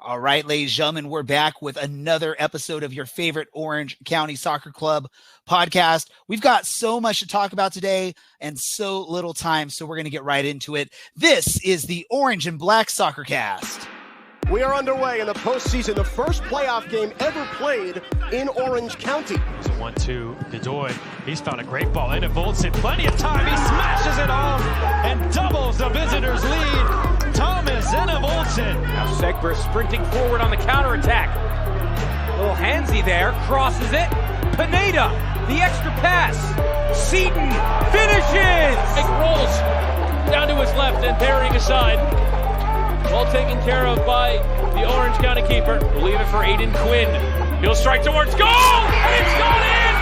All right, ladies and gentlemen, we're back with another episode of your favorite Orange County Soccer Club podcast. We've got so much to talk about today and so little time, so we're going to get right into it. This is the Orange and Black Soccer Cast. We are underway in the postseason, the first playoff game ever played in Orange County. It's a 1-2. Godoy, he's found a great ball into Voltson. Plenty of time. He smashes it home and doubles the visitors' lead. Thomas and Voltson. Now Segber sprinting forward on the counterattack. A little handsy there. Crosses it. Pineda, the extra pass. Seaton finishes. It rolls down to his left and burying aside. Well taken care of by the Orange County keeper. We'll leave it for Aiden Quinn. He'll strike towards goal, and it's gone in!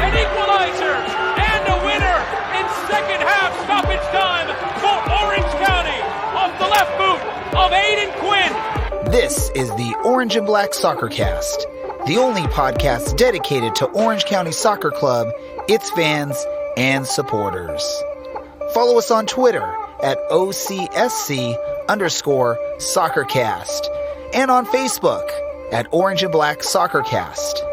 An equalizer and a winner in second half stoppage time for Orange County off the left boot of Aiden Quinn. This is the Orange and Black Soccer Cast, the only podcast dedicated to Orange County Soccer Club, its fans, and supporters. Follow us on Twitter at OCSC_SoccerCast and on Facebook at Orange and Black Soccer Cast.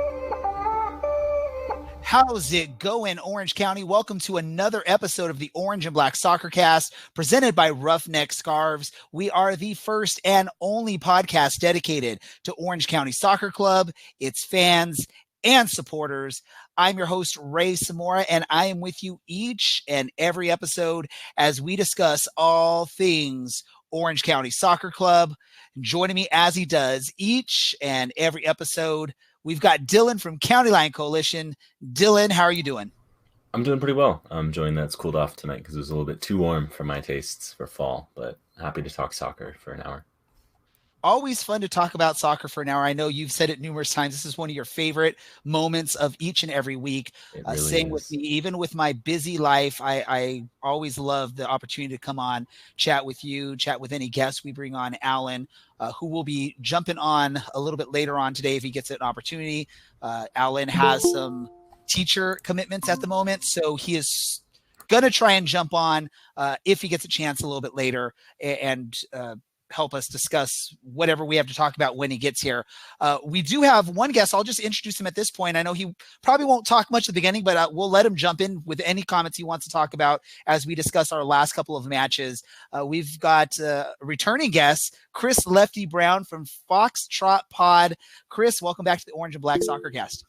How's it going, Orange County? Welcome to another episode of the Orange and Black Soccer Cast, presented by Ruffneck Scarves. We are the first and only podcast dedicated to Orange County Soccer Club, its fans, and supporters. I'm your host, Ray Samora, and I am with you each and every episode as we discuss all things Orange County Soccer Club. Joining me as he does each and every episode, we've got Dylan from County Line Coalition. Dylan, how are you doing? I'm doing pretty well. I'm enjoying that it's cooled off tonight because it was a little bit too warm for my tastes for fall, but happy to talk soccer for an hour. Always fun to talk about soccer for an hour. I know you've said it numerous times. This is one of your favorite moments of each and every week. Really same with me, even with my busy life, I always love the opportunity to come on, chat with you, chat with any guests we bring on. Alan, who will be jumping on a little bit later on today if he gets an opportunity. Alan has some teacher commitments at the moment, so he is going to try and jump on if he gets a chance a little bit later and help us discuss whatever we have to talk about when he gets here. We do have one guest. I'll just introduce him at this point. I know he probably won't talk much at the beginning, but we'll let him jump in with any comments he wants to talk about as we discuss our last couple of matches. We've got returning guest, Chris Lefty Brown from Foxtrot Pod. Chris, welcome back to the Orange and Black Soccer Cast.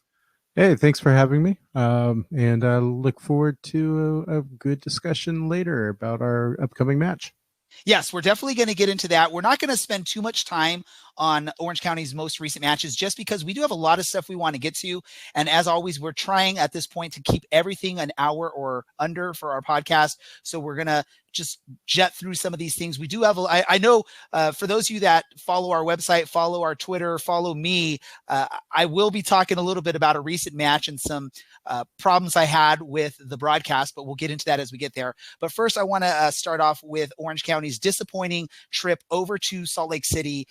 Hey, thanks for having me. And I look forward to a good discussion later about our upcoming match. Yes, we're definitely going to get into that. We're not going to spend too much time on Orange County's most recent matches just because we do have a lot of stuff we want to get to. And as always, we're trying at this point to keep everything an hour or under for our podcast. So we're going to just jet through some of these things. We do have, I know for those of you that follow our website, follow our Twitter, follow me, I will be talking a little bit about a recent match and some problems I had with the broadcast, but we'll get into that as we get there. But first, I want to start off with Orange County's disappointing trip over to Salt Lake City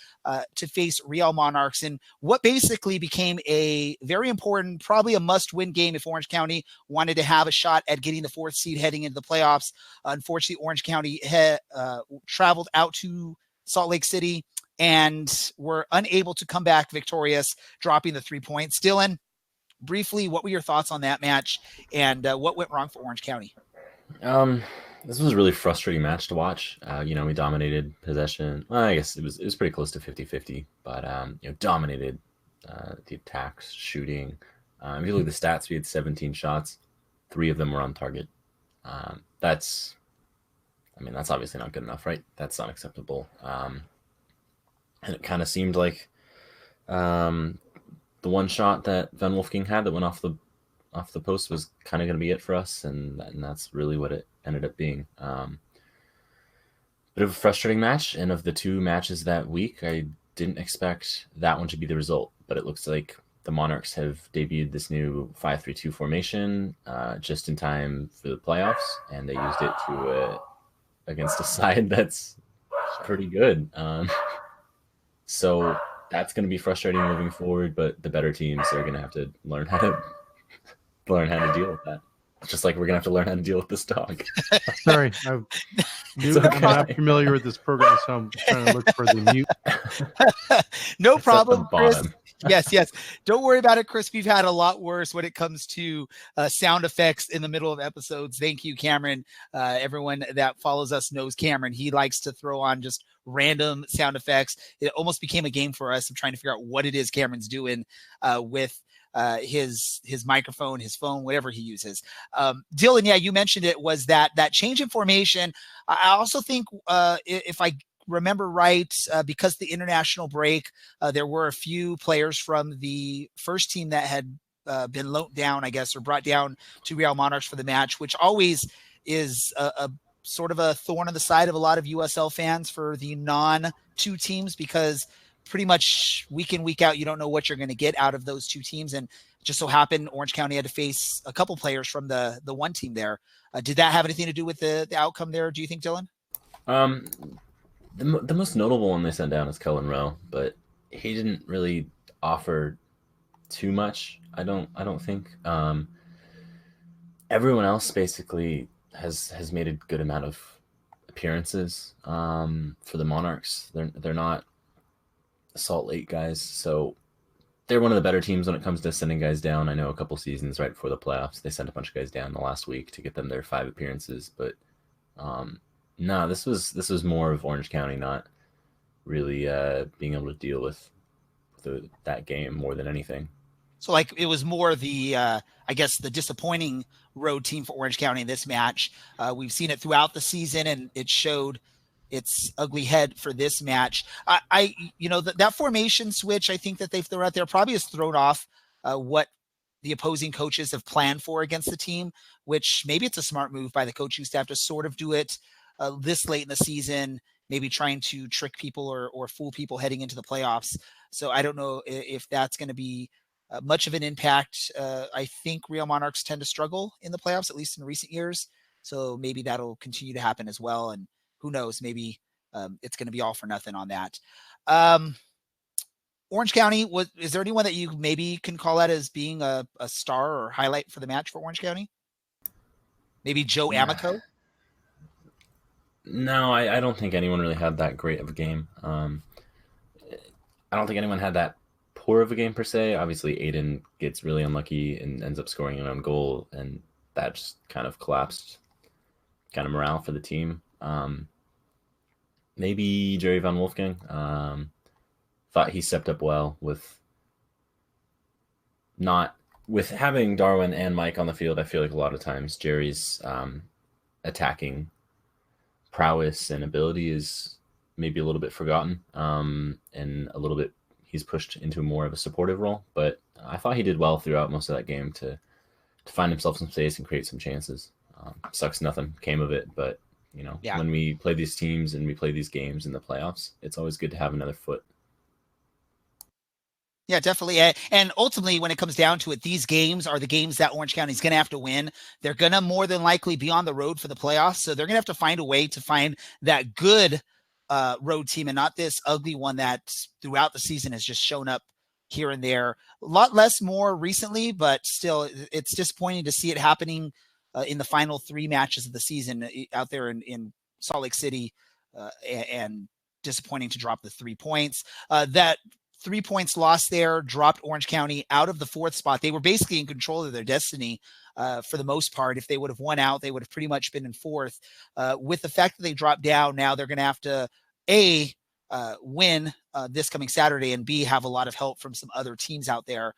to face Real Monarchs in what basically became a very important, probably a must-win game if Orange County wanted to have a shot at getting the fourth seed heading into the playoffs. Unfortunately, Orange County traveled out to Salt Lake City and were unable to come back victorious, dropping the 3 points. Dylan, briefly, what were your thoughts on that match and what went wrong for Orange County? This was a really frustrating match to watch. We dominated possession. Well, I guess it was pretty close to 50-50, but dominated the attacks, shooting. If you look at the stats, we had 17 shots. 3 of them were on target. That's obviously not good enough, right? That's not acceptable. And it kind of seemed like the one shot that Van Wolfgang had that went off the post was kind of going to be it for us, and that's really what it ended up being. Bit of a frustrating match, and of the 2 matches that week, I didn't expect that one to be the result, but it looks like the Monarchs have debuted this new 5-3-2 formation just in time for the playoffs, and they used it against a side that's pretty good. So that's going to be frustrating moving forward, but the better teams are going to have to learn how to deal with that. Just like we're going to have to learn how to deal with this dog. Sorry, I'm not familiar with this program, so I'm trying to look for the mute. No problem, Chris. Yes. Don't worry about it, Chris. We've had a lot worse when it comes to sound effects in the middle of episodes. Thank you, Cameron. Everyone that follows us knows Cameron. He likes to throw on just random sound effects. It almost became a game for us of trying to figure out what it is Cameron's doing with his microphone, his phone, whatever he uses. Dylan, yeah, you mentioned it was that change in formation. I also think if I remember right, because the international break, there were a few players from the first team that had been loaned down, I guess, or brought down to Real Monarchs for the match, which always is a sort of a thorn in the side of a lot of USL fans for the non-2 teams, because pretty much week in, week out, you don't know what you're going to get out of those 2 teams. And just so happened Orange County had to face a couple players from the one team there. Did that have anything to do with the outcome there, do you think, Dylan? The most notable one they sent down is Cullen Rowe, but he didn't really offer too much, I don't think. Everyone else basically has made a good amount of appearances for the Monarchs. They're not Salt Lake guys, so they're one of the better teams when it comes to sending guys down. I know a couple seasons right before the playoffs, they sent a bunch of guys down the last week to get them their 5 appearances. But no, this was more of Orange County not really being able to deal with that game more than anything. So like it was more the, I guess the disappointing road team for Orange County in this match. We've seen it throughout the season and it showed its ugly head for this match. That formation switch, I think that they've thrown out there probably has thrown off what the opposing coaches have planned for against the team, which maybe it's a smart move by the coaching staff to sort of do it this late in the season, maybe trying to trick people or fool people heading into the playoffs. So I don't know if that's going to be much of an impact. I think Real Monarchs tend to struggle in the playoffs, at least in recent years. So maybe that'll continue to happen as well. And who knows, maybe it's going to be all for nothing on that. Orange County, is there anyone that you maybe can call out as being a star or highlight for the match for Orange County? Maybe Joe Amico? No, I don't think anyone really had that great of a game. I don't think anyone had that poor of a game per se. Obviously, Aiden gets really unlucky and ends up scoring an own goal, and that just kind of collapsed kind of morale for the team. Maybe Jerry Van Wolfgang. Thought he stepped up well with having Darwin and Mike on the field. I feel like a lot of times Jerry's attacking prowess and ability is maybe a little bit forgotten, and a little bit he's pushed into more of a supportive role. But I thought he did well throughout most of that game to find himself some space and create some chances. Sucks nothing came of it, but when we play these teams and we play these games in the playoffs, it's always good to have another foot. Yeah, definitely. And ultimately, when it comes down to it, these games are the games that Orange County is going to have to win. They're going to more than likely be on the road for the playoffs. So they're going to have to find a way to find that good road team and not this ugly one that throughout the season has just shown up here and there. A lot less more recently, but still, it's disappointing to see it happening in the final 3 matches of the season out there in Salt Lake City, and disappointing to drop the 3 points. That 3 points lost there dropped Orange County out of the 4th spot. They were basically in control of their destiny for the most part. If they would have won out, they would have pretty much been in 4th. With the fact that they dropped down, now they're going to have to win this coming Saturday, and B, have a lot of help from some other teams out there,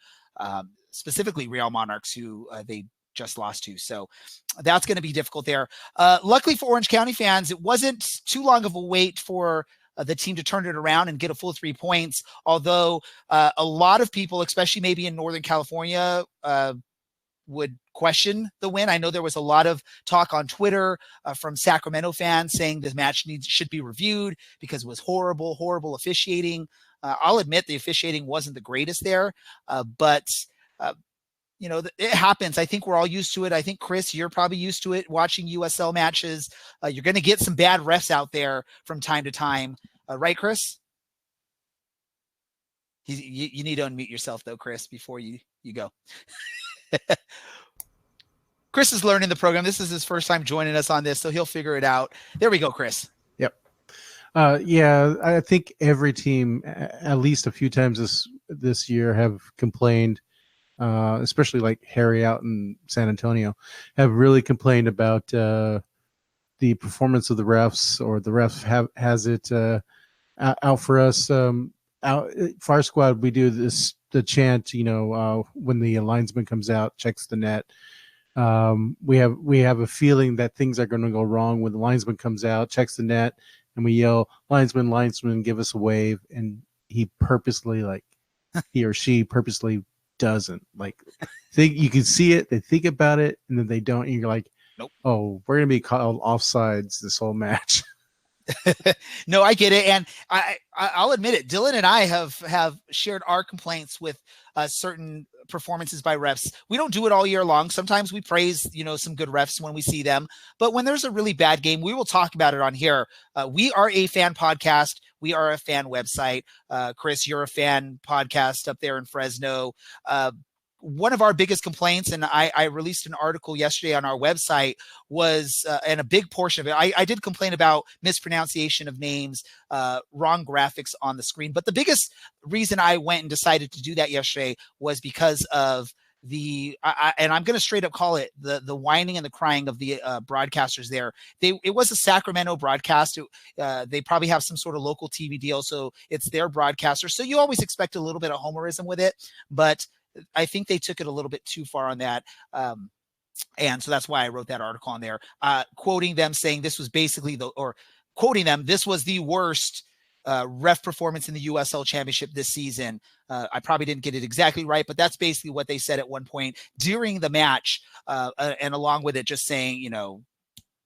specifically Real Monarchs, who they just lost to. So that's going to be difficult there. Luckily for Orange County fans, it wasn't too long of a wait for the team to turn it around and get a full 3 points. Although a lot of people, especially maybe in Northern California, would question the win. I know there was a lot of talk on Twitter from Sacramento fans saying this match should be reviewed because it was horrible officiating. I'll admit the officiating wasn't the greatest there, but it happens. I think we're all used to it. I think, Chris, you're probably used to it watching USL matches. You're going to get some bad refs out there from time to time. Right, Chris? You need to unmute yourself, though, Chris, before you go. Chris is learning the program. This is his first time joining us on this, so he'll figure it out. There we go, Chris. Yep. Yeah, I think every team, at least a few times this year, have complained, especially like Harry out in San Antonio, have really complained about the performance of the refs, or the refs has it out for us. Fire Squad, we do the chant, when the linesman comes out, checks the net. We have a feeling that things are going to go wrong when the linesman comes out, checks the net, and we yell, linesman, give us a wave. And he or she purposely doesn't. You can see it, they think about it, and then they don't. And you're like, nope. Oh, we're going to be called offsides this whole match. No, I get it. And I'll admit it. Dylan and I have shared our complaints with certain performances by refs. We don't do it all year long. Sometimes we praise, some good refs when we see them, but when there's a really bad game, we will talk about it on here. We are a fan podcast. We are a fan website. Chris, you're a fan podcast up there in Fresno. one of our biggest complaints, and I released an article yesterday on our website, was, and a big portion of it, I did complain about mispronunciation of names, wrong graphics on the screen. But the biggest reason I went and decided to do that yesterday was because of and I'm going to straight up call it the whining and the crying of the broadcasters there. It was a Sacramento broadcast. They probably have some sort of local TV deal, so it's their broadcaster. So you always expect a little bit of homerism with it, but I think they took it a little bit too far on that. And so that's why I wrote that article on there, quoting them, saying this was basically quoting them, this was the worst ref performance in the USL Championship this season. I probably didn't get it exactly right, but that's basically what they said at one point during the match, and along with it, just saying,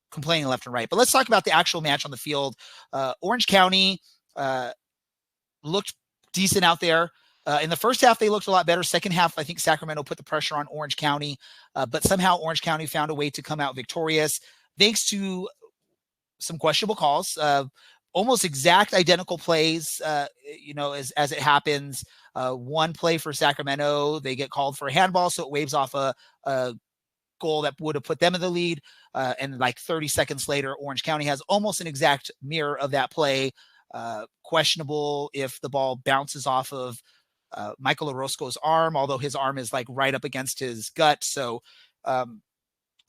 complaining left and right. But let's talk about the actual match on the field. Orange County looked decent out there. In the first half, they looked a lot better. Second half, I think Sacramento put the pressure on Orange County, but somehow Orange County found a way to come out victorious thanks to some questionable calls, almost exact identical plays, as it happens. One play for Sacramento, they get called for a handball, so it waves off a goal that would have put them in the lead. And like 30 seconds later, Orange County has almost an exact mirror of that play. Questionable if the ball bounces off of Michael Orozco's arm, although his arm is like right up against his gut. So a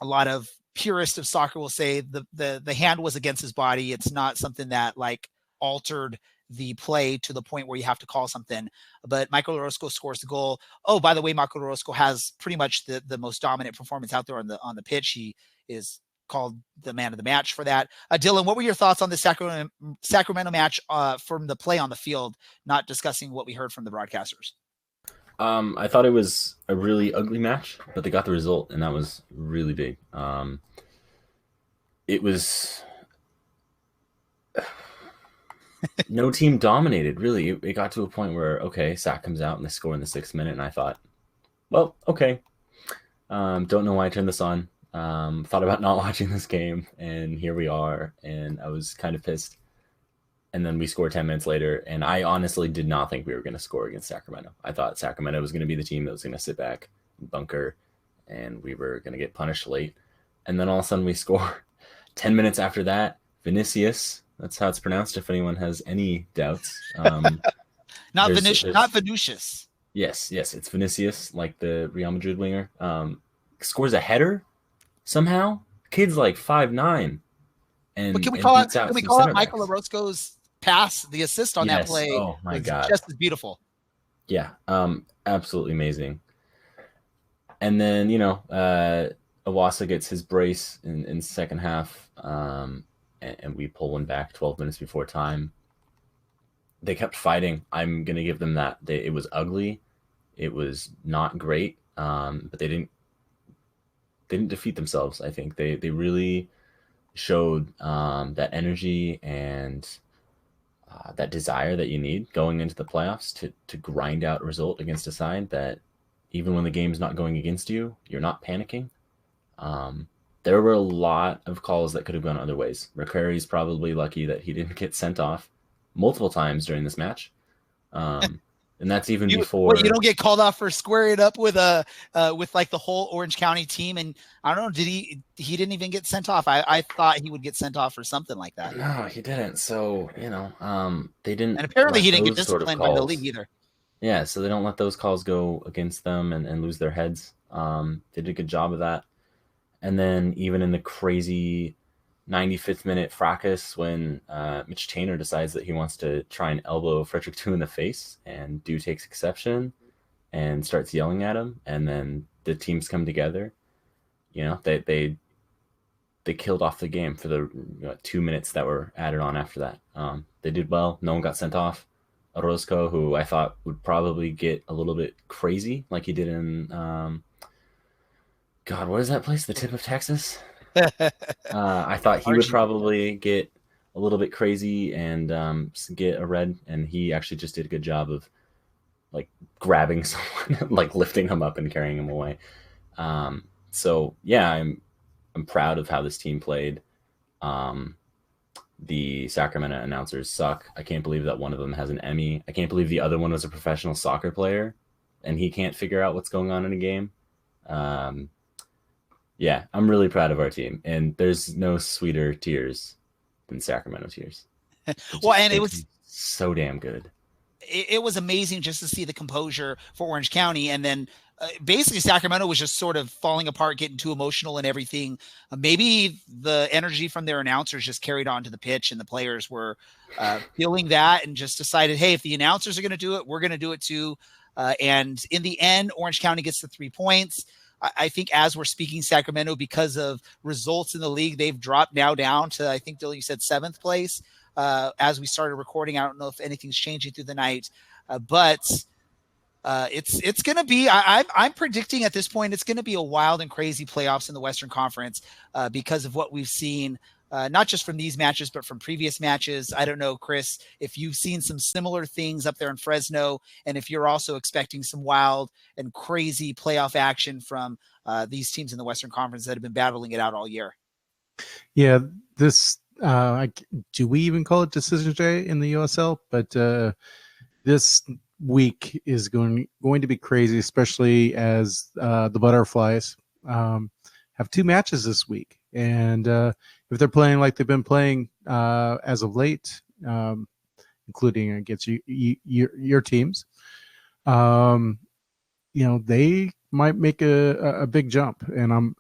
lot of purists of soccer will say the hand was against his body. It's not something that like altered the play to the point where you have to call something. But Michael Orozco scores the goal. Oh, by the way, Michael Orozco has pretty much the most dominant performance out there on the pitch. He is called the man of the match for that. Dylan, what were your thoughts on the Sacramento match from the play on the field, not discussing what we heard from the broadcasters? I thought it was a really ugly match, but they got the result, and that was really big. It was no team dominated, really. It got to a point where, okay, Sac comes out and they score in the 6th minute, and I thought, well, okay. Don't know why I turned this on. Thought about not watching this game, and here we are, and I was kind of pissed. And then we scored 10 minutes later, and I honestly did not think we were going to score against Sacramento. I thought Sacramento was going to be the team that was going to sit back and bunker, and we were going to get punished late. And then all of a sudden we score. 10 minutes after that, Vinicius, that's how it's pronounced if anyone has any doubts. Not Vinicius. Yes, it's Vinicius, like the Real Madrid winger. Scores a header somehow. Kid's like 5'9". But can we call it Michael Orozco's pass, the assist on that play? Oh my God. Just as beautiful. Yeah. Absolutely amazing. And then, Awasa gets his brace in second half. And we pull one back 12 minutes before time. They kept fighting. I'm going to give them that. It was ugly. It was not great. But they didn't defeat themselves. I think they really showed that energy and that desire that you need going into the playoffs to grind out a result against a side that even when the game's not going against you, you're not panicking. There were a lot of calls that could have gone other ways. McCrary's probably lucky that he didn't get sent off multiple times during this match. And that's even before you don't get called off for squaring it up with like the whole Orange County team. And I don't know, he didn't even get sent off. I thought he would get sent off for something like that. No, he didn't. So, they didn't. And apparently he didn't get disciplined by the league either. Yeah. So they don't let those calls go against them and lose their heads. They did a good job of that. And then even in the crazy 95th minute fracas when Mitch Tainer decides that he wants to try and elbow Frederick Dew in the face, and Dew takes exception and starts yelling at him, and then the teams come together. They killed off the game for the 2 minutes that were added on after that. They did well. No one got sent off. Orozco, who I thought would probably get a little bit crazy like he did in God, what is that place? The tip of Texas? I thought he would probably get a little bit crazy and get a red, and he actually just did a good job of like grabbing someone, like lifting him up and carrying him away. So yeah, I'm proud of how this team played. The Sacramento announcers suck. I can't believe that one of them has an Emmy. I can't believe the other one was a professional soccer player. and he can't figure out what's going on in a game. Yeah, I'm really proud of our team, and there's no sweeter tears than Sacramento tears. Well, and it was so damn good. It was amazing just to see the composure for Orange County, and then basically Sacramento was just sort of falling apart, getting too emotional and everything. Maybe the energy from their announcers just carried on to the pitch, and the players were feeling that and just decided, hey, if the announcers are going to do it, we're going to do it too. And in the end, Orange County gets the 3 points. I think as we're speaking, Sacramento, because of results in the league, they've dropped now down to, I think, Dylan, you said 7th place. As we started recording, I don't know if anything's changing through the night, but it's going to be. I'm predicting at this point it's going to be a wild and crazy playoffs in the Western Conference because of what we've seen, not just from these matches but from previous matches. I don't know, Chris, if you've seen some similar things up there in Fresno, and if you're also expecting some wild and crazy playoff action from these teams in the Western Conference that have been battling it out all year. Yeah, this. Do we even call it Decision Day in the USL? But this week is going to be crazy, especially as the Butterflies have 2 matches this week, and if they're playing like they've been playing as of late, including against your teams, they might make a big jump. And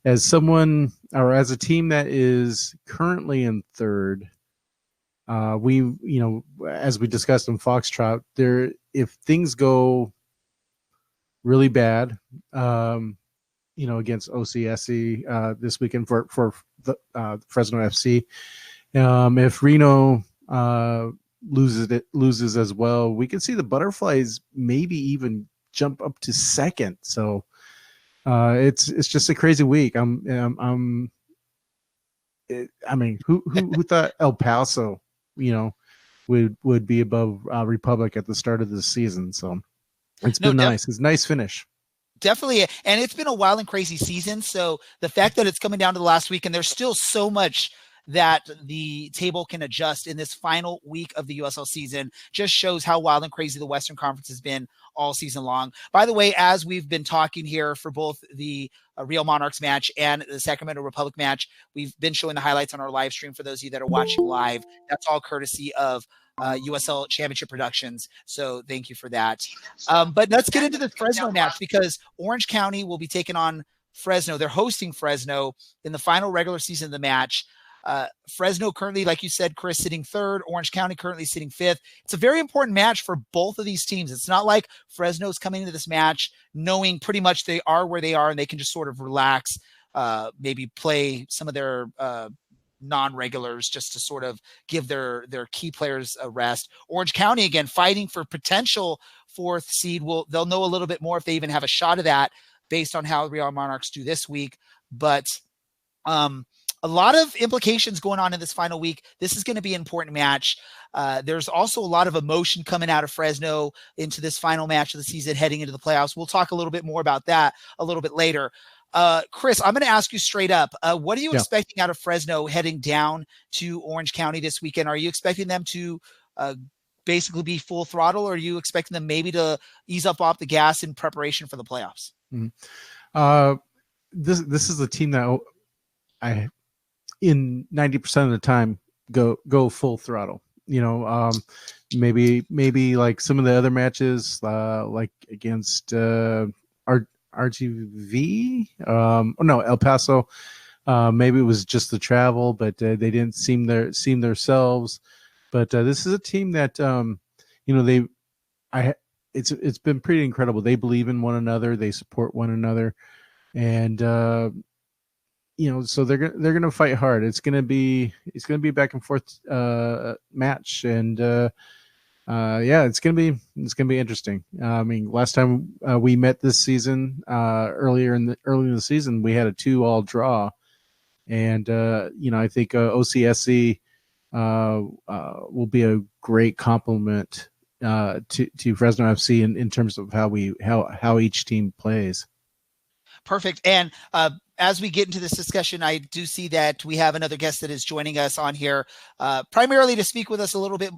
as someone or as a team that is currently in 3rd, we, as we discussed in Foxtrot, if things go really bad, against OCSC this weekend for the Fresno FC, if Reno loses as well, we can see the Butterflies maybe even jump up to 2nd. So it's just a crazy week. I mean, who thought El Paso, would be above Republic at the start of the season? So it's been nice. It's a nice finish. Definitely. And it's been a wild and crazy season. So the fact that it's coming down to the last week and there's still so much that the table can adjust in this final week of the USL season just shows how wild and crazy the Western Conference has been all season long. By the way, as we've been talking here for both the Real Monarchs match and the Sacramento Republic match, we've been showing the highlights on our live stream for those of you that are watching live. That's all courtesy of USL Championship Productions. So thank you for that. But let's get into the Fresno match because Orange County will be taking on Fresno. They're hosting Fresno in the final regular season of the match. Fresno currently, like you said, Chris, sitting 3rd, Orange County currently sitting 5th. It's a very important match for both of these teams. It's not like Fresno's coming into this match knowing pretty much they are where they are and they can just sort of relax, maybe play some of their non-regulars just to sort of give their key players a rest. Orange County, again, fighting for potential 4th seed. They'll know a little bit more if they even have a shot of that based on how Real Monarchs do this week. But a lot of implications going on in this final week. This is going to be an important match. There's also a lot of emotion coming out of Fresno into this final match of the season heading into the playoffs. We'll talk a little bit more about that a little bit later. Chris, I'm going to ask you straight up. What are you expecting out of Fresno heading down to Orange County this weekend? Are you expecting them to basically be full throttle, or are you expecting them maybe to ease up off the gas in preparation for the playoffs? Mm-hmm. This is a team that I, in 90% of the time, go full throttle. Maybe like some of the other matches, like against RGV, El Paso. Maybe it was just the travel, but they didn't seem themselves. But this is a team that it's been pretty incredible. They believe in one another, they support one another, and so they're gonna fight hard. It's gonna be a back and forth match, and it's gonna be interesting. I mean, last time we met this season, early in the season, we had a 2-2 draw, and I think OCSC will be a great complement to Fresno FC in terms of how each team plays. Perfect. And as we get into this discussion, I do see that we have another guest that is joining us on here, primarily to speak with us a little bit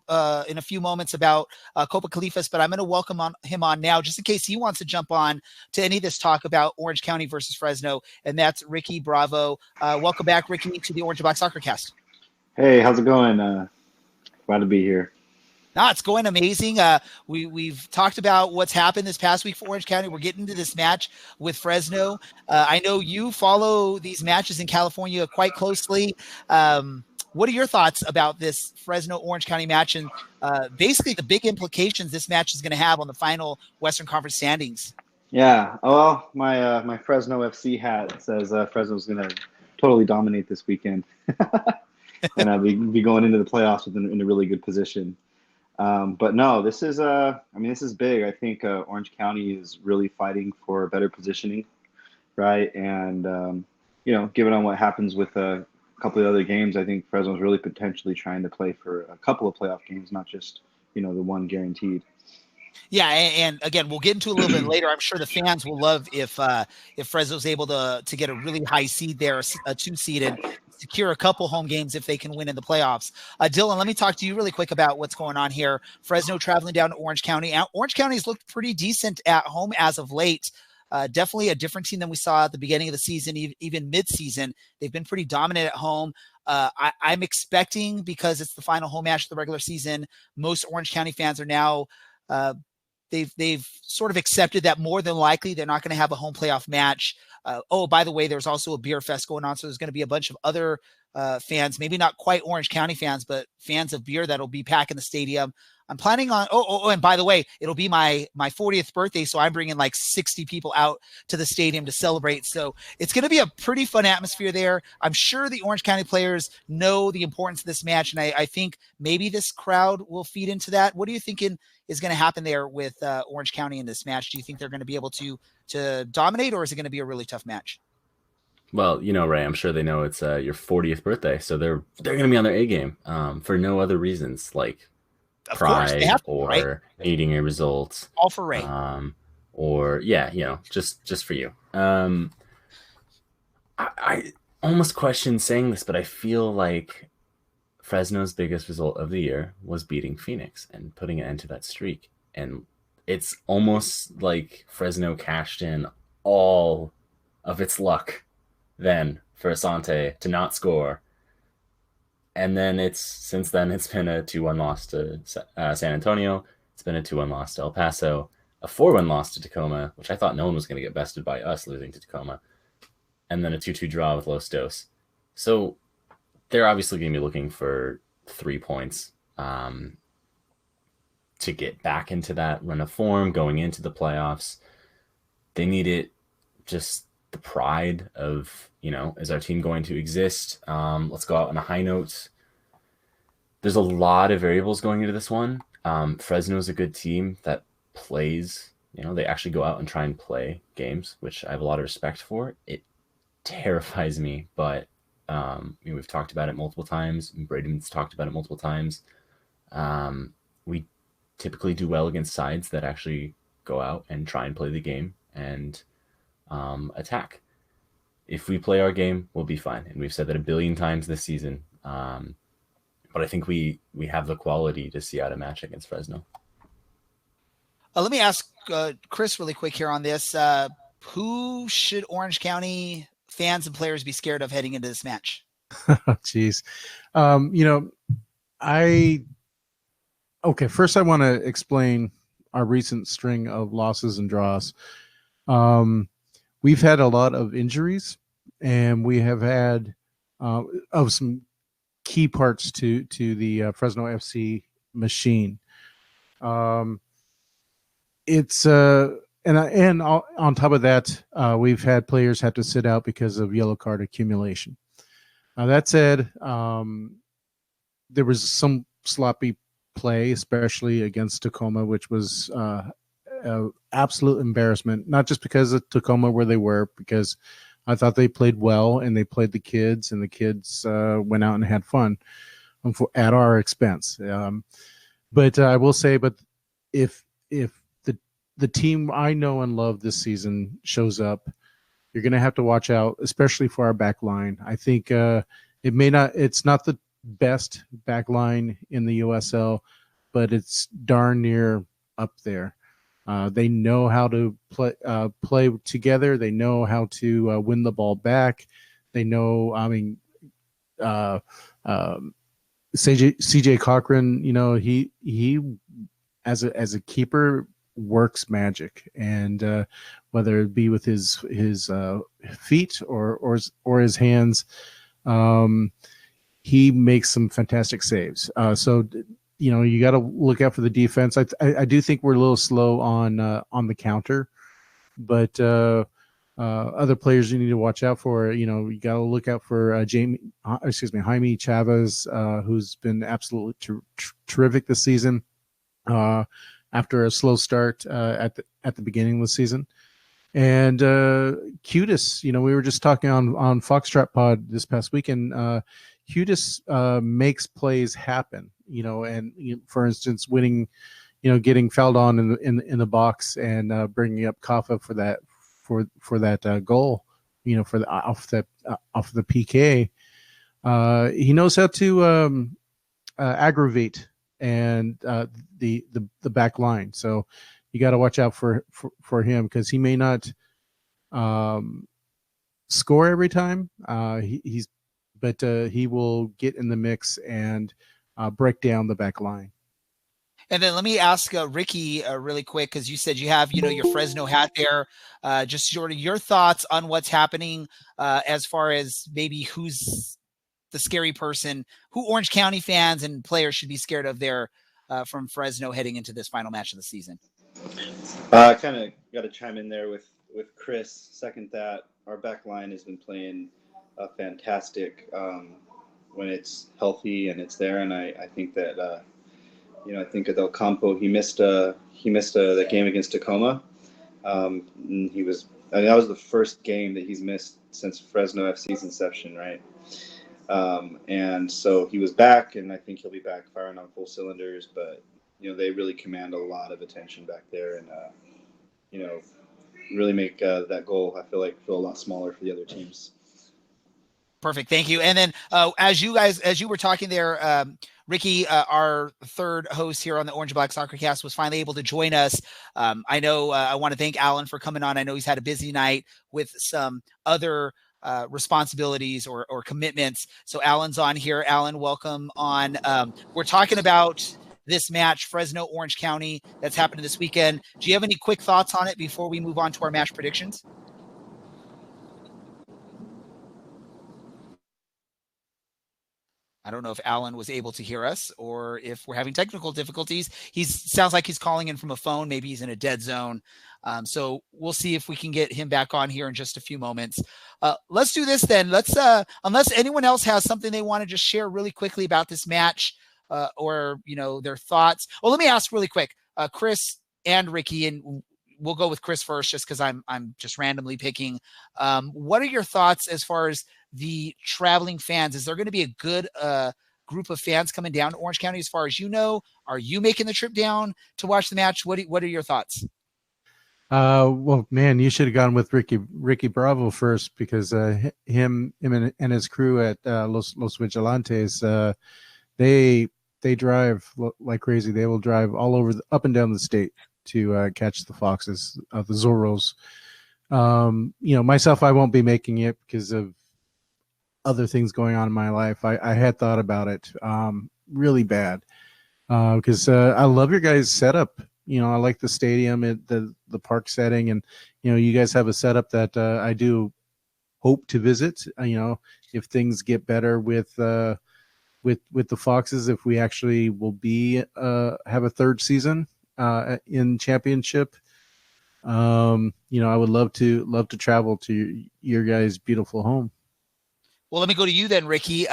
in a few moments about Copa Califas, but I'm going to welcome him on now just in case he wants to jump on to any of this talk about Orange County versus Fresno, and that's Ricky Bravo. Welcome back, Ricky, to the Orange and Black Soccer Cast. Hey, how's it going? Glad to be here. No, it's going amazing. We've talked about what's happened this past week for Orange County. We're getting into this match with Fresno. I know you follow these matches in California quite closely. What are your thoughts about this Fresno Orange County match and basically the big implications this match is going to have on the final Western Conference standings? Yeah, well, my Fresno FC hat says Fresno's going to totally dominate this weekend, and I'll be going into the playoffs in a really good position. But no, this is big. I think Orange County is really fighting for better positioning, right? And given on what happens with a couple of other games, I think Fresno's really potentially trying to play for a couple of playoff games, not just the one guaranteed. Yeah, and again, we'll get into a little bit later. I'm sure the fans will love if Fresno's able to get a really high seed there, a 2 seed, and secure a couple home games if they can win in the playoffs. Dylan, let me talk to you really quick about what's going on here. Fresno traveling down to Orange County. Orange County's looked pretty decent at home as of late. Definitely a different team than we saw at the beginning of the season, even mid-season. They've been pretty dominant at home. I'm expecting, because it's the final home match of the regular season, most Orange County fans are now they've sort of accepted that more than likely they're not going to have a home playoff match. By the way, there's also a beer fest going on, so there's going to be a bunch of other fans, maybe not quite Orange County fans, but fans of beer that'll be packing the stadium. I'm planning on, and by the way, it'll be my 40th birthday, so I'm bringing like 60 people out to the stadium to celebrate. So it's going to be a pretty fun atmosphere there. I'm sure the Orange County players know the importance of this match, and I think maybe this crowd will feed into that. What are you thinking is going to happen there with Orange County in this match? Do you think they're going to be able to dominate, or is it going to be a really tough match? Well, Ray, I'm sure they know it's your 40th birthday, so they're going to be on their A game for no other reasons like of pride course, or right? needing a result. All for Ray. Or just for you. I almost question saying this, but I feel like Fresno's biggest result of the year was beating Phoenix and putting an end to that streak. And it's almost like Fresno cashed in all of its luck then for Asante to not score. And then since then it's been a 2-1 loss to San Antonio. It's been a 2-1 loss to El Paso, a 4-1 loss to Tacoma, which I thought no one was going to get bested by us losing to Tacoma, and then a 2-2 draw with Los Dos. So they're obviously going to be looking for 3 points to get back into that run of form going into the playoffs. They need it, just the pride of, is our team going to exist? Let's go out on a high note. There's a lot of variables going into this one. Fresno is a good team that plays, they actually go out and try and play games, which I have a lot of respect for. It terrifies me, but we've talked about it multiple times. Braden's talked about it multiple times. We typically do well against sides that actually go out and try and play the game and attack. If we play our game, we'll be fine. And we've said that a billion times this season. But I think we have the quality to see out a match against Fresno. Let me ask Chris really quick here on this. Who should Orange County fans and players be scared of heading into this match? Jeez. First I want to explain our recent string of losses and draws. We've had a lot of injuries, and we have had of some key parts to the Fresno FC machine. It's and on top of that, we've had players have to sit out because of yellow card accumulation. That said, there was some sloppy play, especially against Tacoma, which was an absolute embarrassment, not just because of Tacoma where they were, because I thought they played well and they played the kids, and the kids went out and had fun at our expense. But I will say, if the team I know and love this season shows up you're going to have to watch out, especially for our back line. I think it's not the best back line in the USL, but it's darn near up there. They know how to play together. They know how to win the ball back. They know, CJ Cochran, he as a keeper works magic, and whether it be with his feet or his hands, he makes some fantastic saves. So you got to look out for the defense. I do think we're a little slow on the counter, but other players you need to watch out for. You got to look out for Jaime Chavez, who's been absolutely terrific this season. After a slow start at the beginning of the season, and Cudis, we were just talking on Foxtrot Pod this past weekend. Cudis makes plays happen, and for instance, winning, getting fouled on in the box and bringing up Kaffa for that goal, off the PK. He knows how to aggravate and the back line. So you got to watch out for him, because he may not score every time. But he will get in the mix and break down the back line. And then let me ask Ricky really quick, because you said you have, your Fresno hat there. Just sort of your thoughts on what's happening as far as maybe who's the scary person, who Orange County fans and players should be scared of there from Fresno heading into this final match of the season. I kind of got to chime in there with Chris. Second that our back line has been playing fantastic when it's healthy and it's there, and I think that I think at Del Campo he missed that game against Tacoma. That was the first game that he's missed since Fresno FC's inception, right? And so he was back, and I think he'll be back firing on full cylinders. But they really command a lot of attention back there, and really make that goal, I feel a lot smaller for the other teams. Perfect. Thank you. And then as you were talking there, Ricky, our third host here on the Orange and Black Soccer Cast, was finally able to join us. I know I want to thank Alan for coming on. I know he's had a busy night with some other responsibilities or commitments. So Alan's on here. Alan, welcome on. We're talking about this match, Fresno Orange County, that's happening this weekend. Do you have any quick thoughts on it before we move on to our match predictions? I don't know if Alan was able to hear us or if we're having technical difficulties. Sounds like he's calling in from a phone. Maybe he's in a dead zone. So we'll see if we can get him back on here in just a few moments. Let's do this then. Let's, unless anyone else has something they want to just share really quickly about this match or, their thoughts. Well, let me ask really quick, Chris and Ricky, and we'll go with Chris first, just because I'm just randomly picking. What are your thoughts as far as the traveling fans? Is there going to be a good group of fans coming down to Orange County as far as Are you making the trip down to watch the match? What are your thoughts? Well, man, you should have gone with Ricky Bravo first, because him and his crew at Los Vigilantes, they drive like crazy. They will drive all over up and down the state to catch the Foxes, the Zorros. Myself, I won't be making it because of other things going on in my life. I had thought about it really bad because I love your guys' setup. I like the stadium, the park setting, and you guys have a setup that I do hope to visit. If things get better with the Foxes, if we actually will be have a third season in championship, I would love to travel to your guys' beautiful home. Well, let me go to you then, Ricky.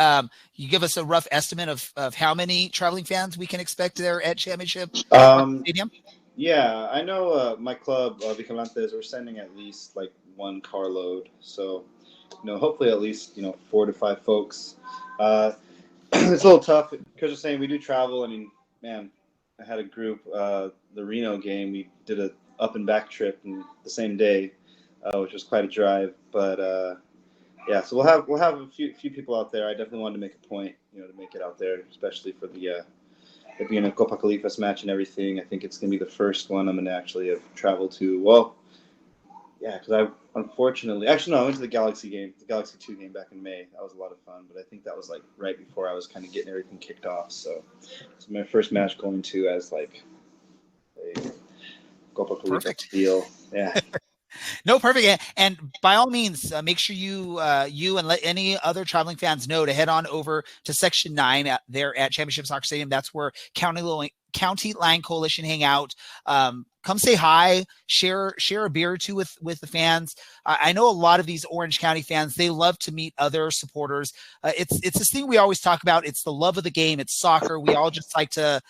You give us a rough estimate of how many traveling fans we can expect there at Championship Stadium? Yeah, I know my club, Vigilantes, we're sending at least like one carload. So, hopefully at least, 4 to 5 folks. It's a little tough because you're saying we do travel. I mean, man, I had a group, the Reno game, we did a up and back trip in the same day. which was quite a drive. But yeah, so we'll have a few people out there. I definitely wanted to make a point, to make it out there, especially for the it being a Copa Califas match and everything. I think it's going to be the first one I'm going to actually have traveled to. Well, yeah, because I unfortunately, actually, no, I went to the Galaxy game, the Galaxy 2 game back in May. That was a lot of fun, but I think that was like right before I was kind of getting everything kicked off. So it's my first match going to as like a Copa Califas deal. Yeah. No, perfect. And by all means, make sure you and let any other traveling fans know to head on over to Section 9 there at Championship Soccer Stadium. That's where County Line Coalition hang out. Come say hi, share a beer or two with the fans. I know a lot of these Orange County fans, they love to meet other supporters. It's this thing we always talk about. It's the love of the game. It's soccer. We all just like to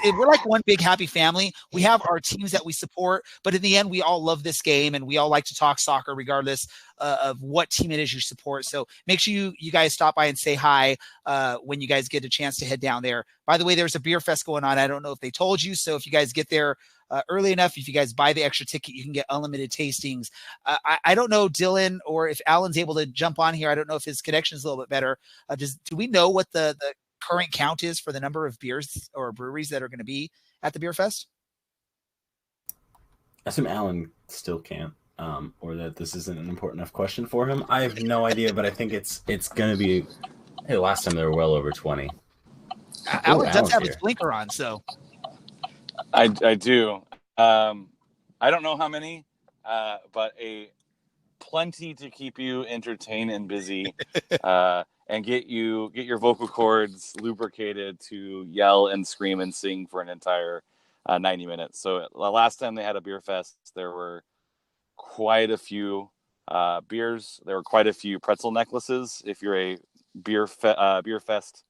we're like one big happy family. We have our teams that we support, but in the end, we all love this game and we all like to talk soccer regardless of what team it is you support. So make sure you guys stop by and say hi when you guys get a chance to head down there. By the way, there's a beer fest going on. I don't know if they told you. So if you guys get there early enough, if you guys buy the extra ticket, you can get unlimited tastings. I don't know, Dylan, or if Alan's able to jump on here. I don't know if his connection is a little bit better. Do we know what the current count is for the number of beers or breweries that are going to be at the beer fest? I assume Alan still can't, or that this isn't an important enough question for him. I have no idea, but I think it's going to be. Hey, last time they were well over 20. Alan does have his blinker on, so I do. I don't know how many, but plenty to keep you entertained and busy. And get your vocal cords lubricated to yell and scream and sing for an entire 90 minutes. So the last time they had a beer fest, there were quite a few beers. There were quite a few pretzel necklaces. If you're a beer fest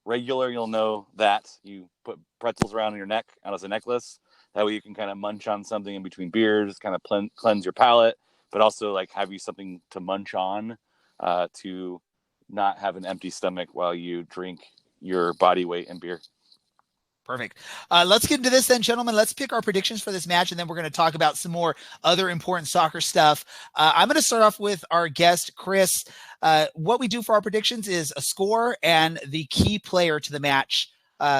regular, you'll know that you put pretzels around your neck as a necklace. That way you can kind of munch on something in between beers, kind of cleanse your palate, but also like have you something to munch on to not have an empty stomach while you drink your body weight in beer. Perfect. Let's get into this then, gentlemen. Let's pick our predictions for this match, and then we're going to talk about some more other important soccer stuff. I'm going to start off with our guest, Chris. What we do for our predictions is a score and the key player to the match.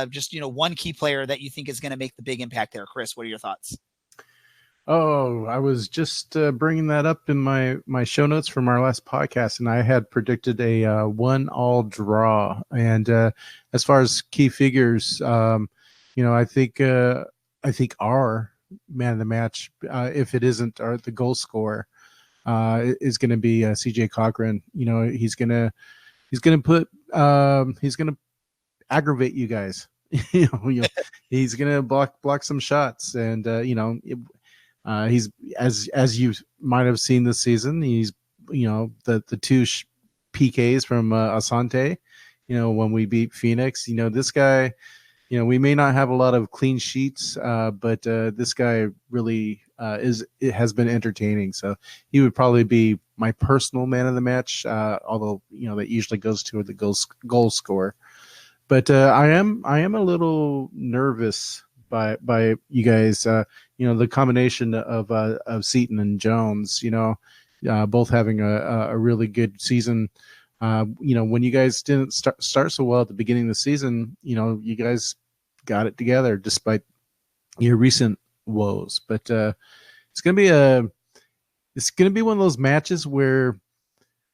Just, one key player that you think is going to make the big impact there. Chris, what are your thoughts? Oh, I was just bringing that up in my show notes from our last podcast, and I had predicted a 1-1 draw. And as far as key figures, I think our man of the match, if it isn't the goal scorer, is going to be CJ Cochran. He's going to aggravate you guys. He's going to block some shots, and he's as you might have seen this season. He's the two PKs from Asante. When we beat Phoenix. This guy. We may not have a lot of clean sheets, but this guy really has been entertaining. So he would probably be my personal man of the match. Although that usually goes to the goal scorer. But I am a little nervous by you guys. The combination of Seaton and Jones. Both having a really good season. When you guys didn't start so well at the beginning of the season, you guys got it together despite your recent woes. But it's gonna be one of those matches where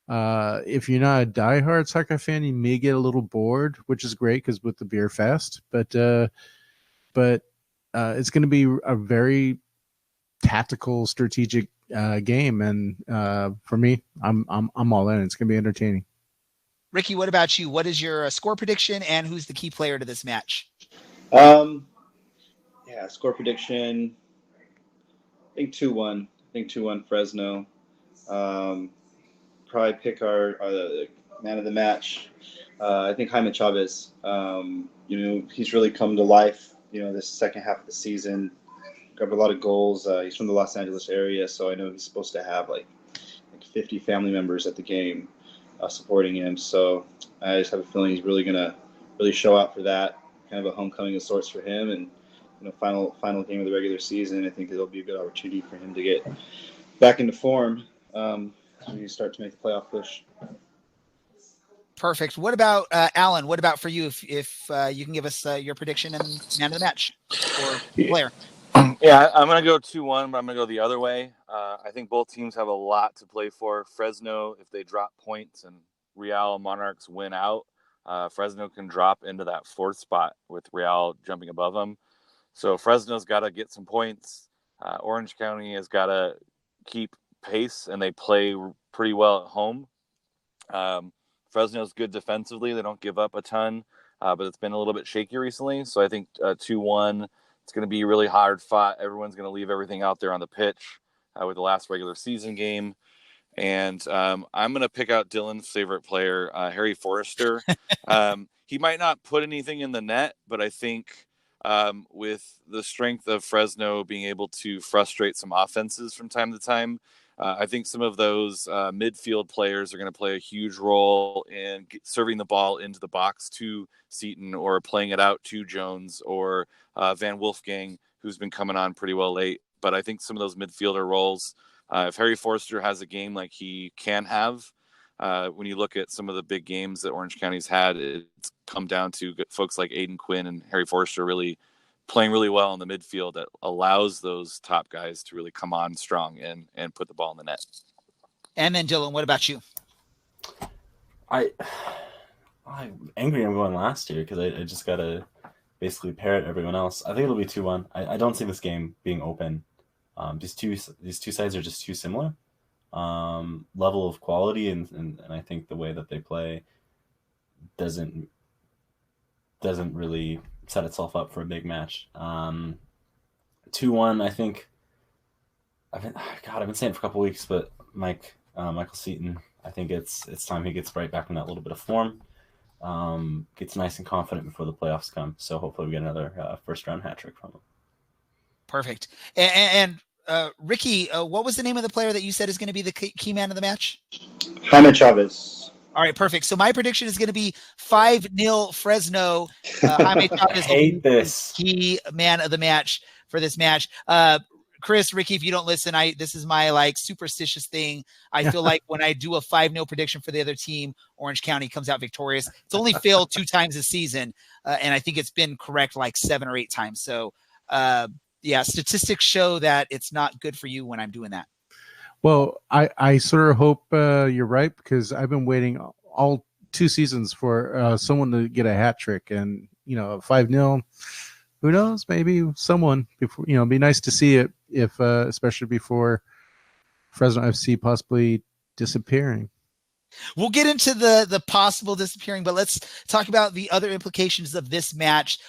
if you're not a diehard soccer fan, you may get a little bored, which is great because with the beer fest. But it's gonna be a very tactical, strategic game, and for me, I'm all in. It's gonna be entertaining. Ricky, what about you? What is your score prediction, and who's the key player to this match? Score prediction. I think 2-1. 2-1 Fresno. Probably pick our man of the match. I think Jaime Chavez. He's really come to life. This second half of the season, grabbed a lot of goals. He's from the Los Angeles area, so I know he's supposed to have like 50 family members at the game. Supporting him, so I just have a feeling he's really gonna show out for that, kind of a homecoming of sorts for him, and final game of the regular season. I think it'll be a good opportunity for him to get back into form as we start to make the playoff push. Perfect. What about Alan? What about for you? If you can give us your prediction and man of the match or player. Yeah, I'm going to go 2-1, but I'm going to go the other way. I think both teams have a lot to play for. Fresno, if they drop points and Real Monarchs win out, Fresno can drop into that 4th spot with Real jumping above them. So Fresno's got to get some points. Orange County has got to keep pace, and they play pretty well at home. Fresno's good defensively. They don't give up a ton, but it's been a little bit shaky recently. So I think 2-1, it's going to be really hard fought. Everyone's going to leave everything out there on the pitch with the last regular season game. And I'm going to pick out Dylan's favorite player, Harry Forrester. He might not put anything in the net, but I think with the strength of Fresno being able to frustrate some offenses from time to time, I think some of those midfield players are going to play a huge role in serving the ball into the box to Seaton or playing it out to Jones or Van Wolfgang, who's been coming on pretty well late. But I think some of those midfielder roles, if Harry Forrester has a game like he can have, when you look at some of the big games that Orange County's had, it's come down to folks like Aiden Quinn and Harry Forrester really playing really well in the midfield that allows those top guys to really come on strong and put the ball in the net. And then Dylan, what about you? I'm angry I'm going last here because I just got to basically parrot everyone else. I think it'll be 2-1. I don't see this game being open. These two sides are just too similar. Level of quality and I think the way that they play doesn't really set itself up for a big match. 2-1, I think. I've been saying it for a couple of weeks, but Michael Seaton, I think it's time he gets right back in that little bit of form. Gets nice and confident before the playoffs come. So hopefully we get another first round hat trick from him. Perfect. And Ricky, what was the name of the player that you said is going to be the key man of the match? Jaime Chavez. All right, perfect. So my prediction is going to be 5-0 Fresno. Jaime Chavez, hate this. Key man of the match for this match. Chris, Ricky, if you don't listen, this is my superstitious thing. I feel like when I do a 5-0 prediction for the other team, Orange County comes out victorious. It's only failed 2 times this season, and I think it's been correct 7 or 8 times. So, statistics show that it's not good for you when I'm doing that. Well, I sort of hope you're right because I've been waiting all 2 seasons for someone to get a hat trick, and 5-0. Who knows? Maybe someone before. It'd be nice to see it if, especially before Fresno FC possibly disappearing. We'll get into the possible disappearing, but let's talk about the other implications of this match.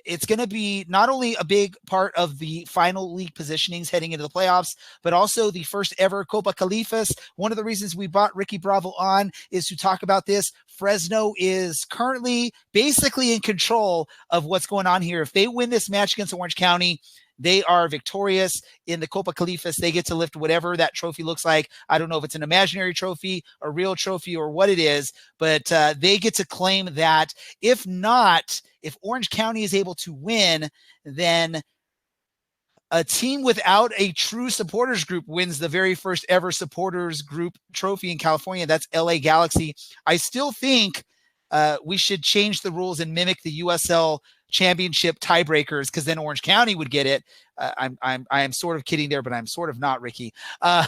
It's going to be not only a big part of the final league positionings heading into the playoffs, but also the first ever Copa Califas. One of the reasons we brought Ricky Bravo on is to talk about this. Fresno is currently basically in control of what's going on here. If they win this match against Orange County, they are victorious in the Copa Califas. They get to lift whatever that trophy looks like. I don't know if it's an imaginary trophy, a real trophy, or what it is, but they get to claim that. If not, if Orange County is able to win, then a team without a true supporters group wins the very first ever supporters group trophy in California. That's LA Galaxy. I still think we should change the rules and mimic the USL championship tiebreakers, because then Orange County would get it. I am sort of kidding there, but I'm sort of not, Ricky. I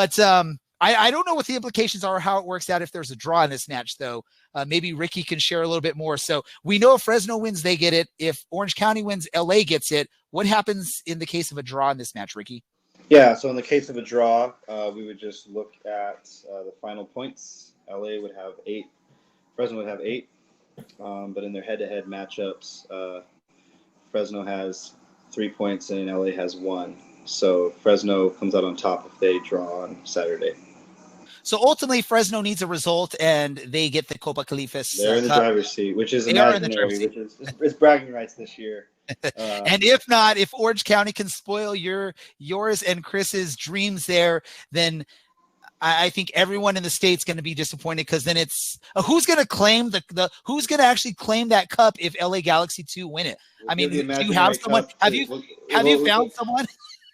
don't know what the implications are, or how it works out if there's a draw in this match, though. Maybe Ricky can share a little bit more. So we know if Fresno wins, they get it. If Orange County wins, LA gets it. What happens in the case of a draw in this match, Ricky? Yeah, so in the case of a draw, we would just look at the final points. LA would have 8. Fresno would have 8. But in their head-to-head matchups, Fresno has 3 points and LA has 1. So Fresno comes out on top if they draw on Saturday. So ultimately, Fresno needs a result, and they get the Copa Califas. They're in the driver's seat, which is imaginary, which is it's bragging rights this year. And if not, if Orange County can spoil yours and Chris's dreams there, then I think everyone in the state's going to be disappointed, because then it's who's going to claim who's going to actually claim that cup if LA Galaxy 2 win it. I mean, do you have someone? Have you found someone?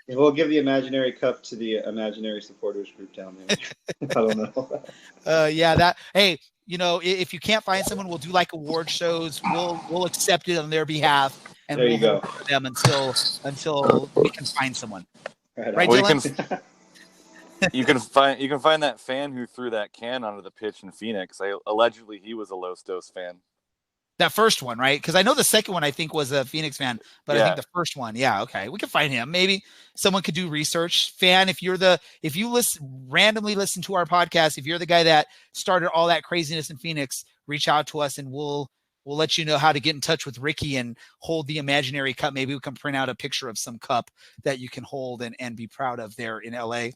We'll give the imaginary cup to the imaginary supporters group down there. I don't know. Hey, if you can't find someone, we'll do like award shows. We'll accept it on their behalf, and there you we'll go. hold them until we can find someone. Right, Dylan? You can find that fan who threw that can onto the pitch in Phoenix. Allegedly, he was a Los Dos fan. That first one, right? Because I know the second one I think was a Phoenix fan, but Yeah. I think the first one, okay, we can find him. Maybe someone could do research. Fan, if you randomly listen to our podcast, if you're the guy that started all that craziness in Phoenix, reach out to us and we'll let you know how to get in touch with Ricky and hold the imaginary cup. Maybe we can print out a picture of some cup that you can hold and be proud of there in LA.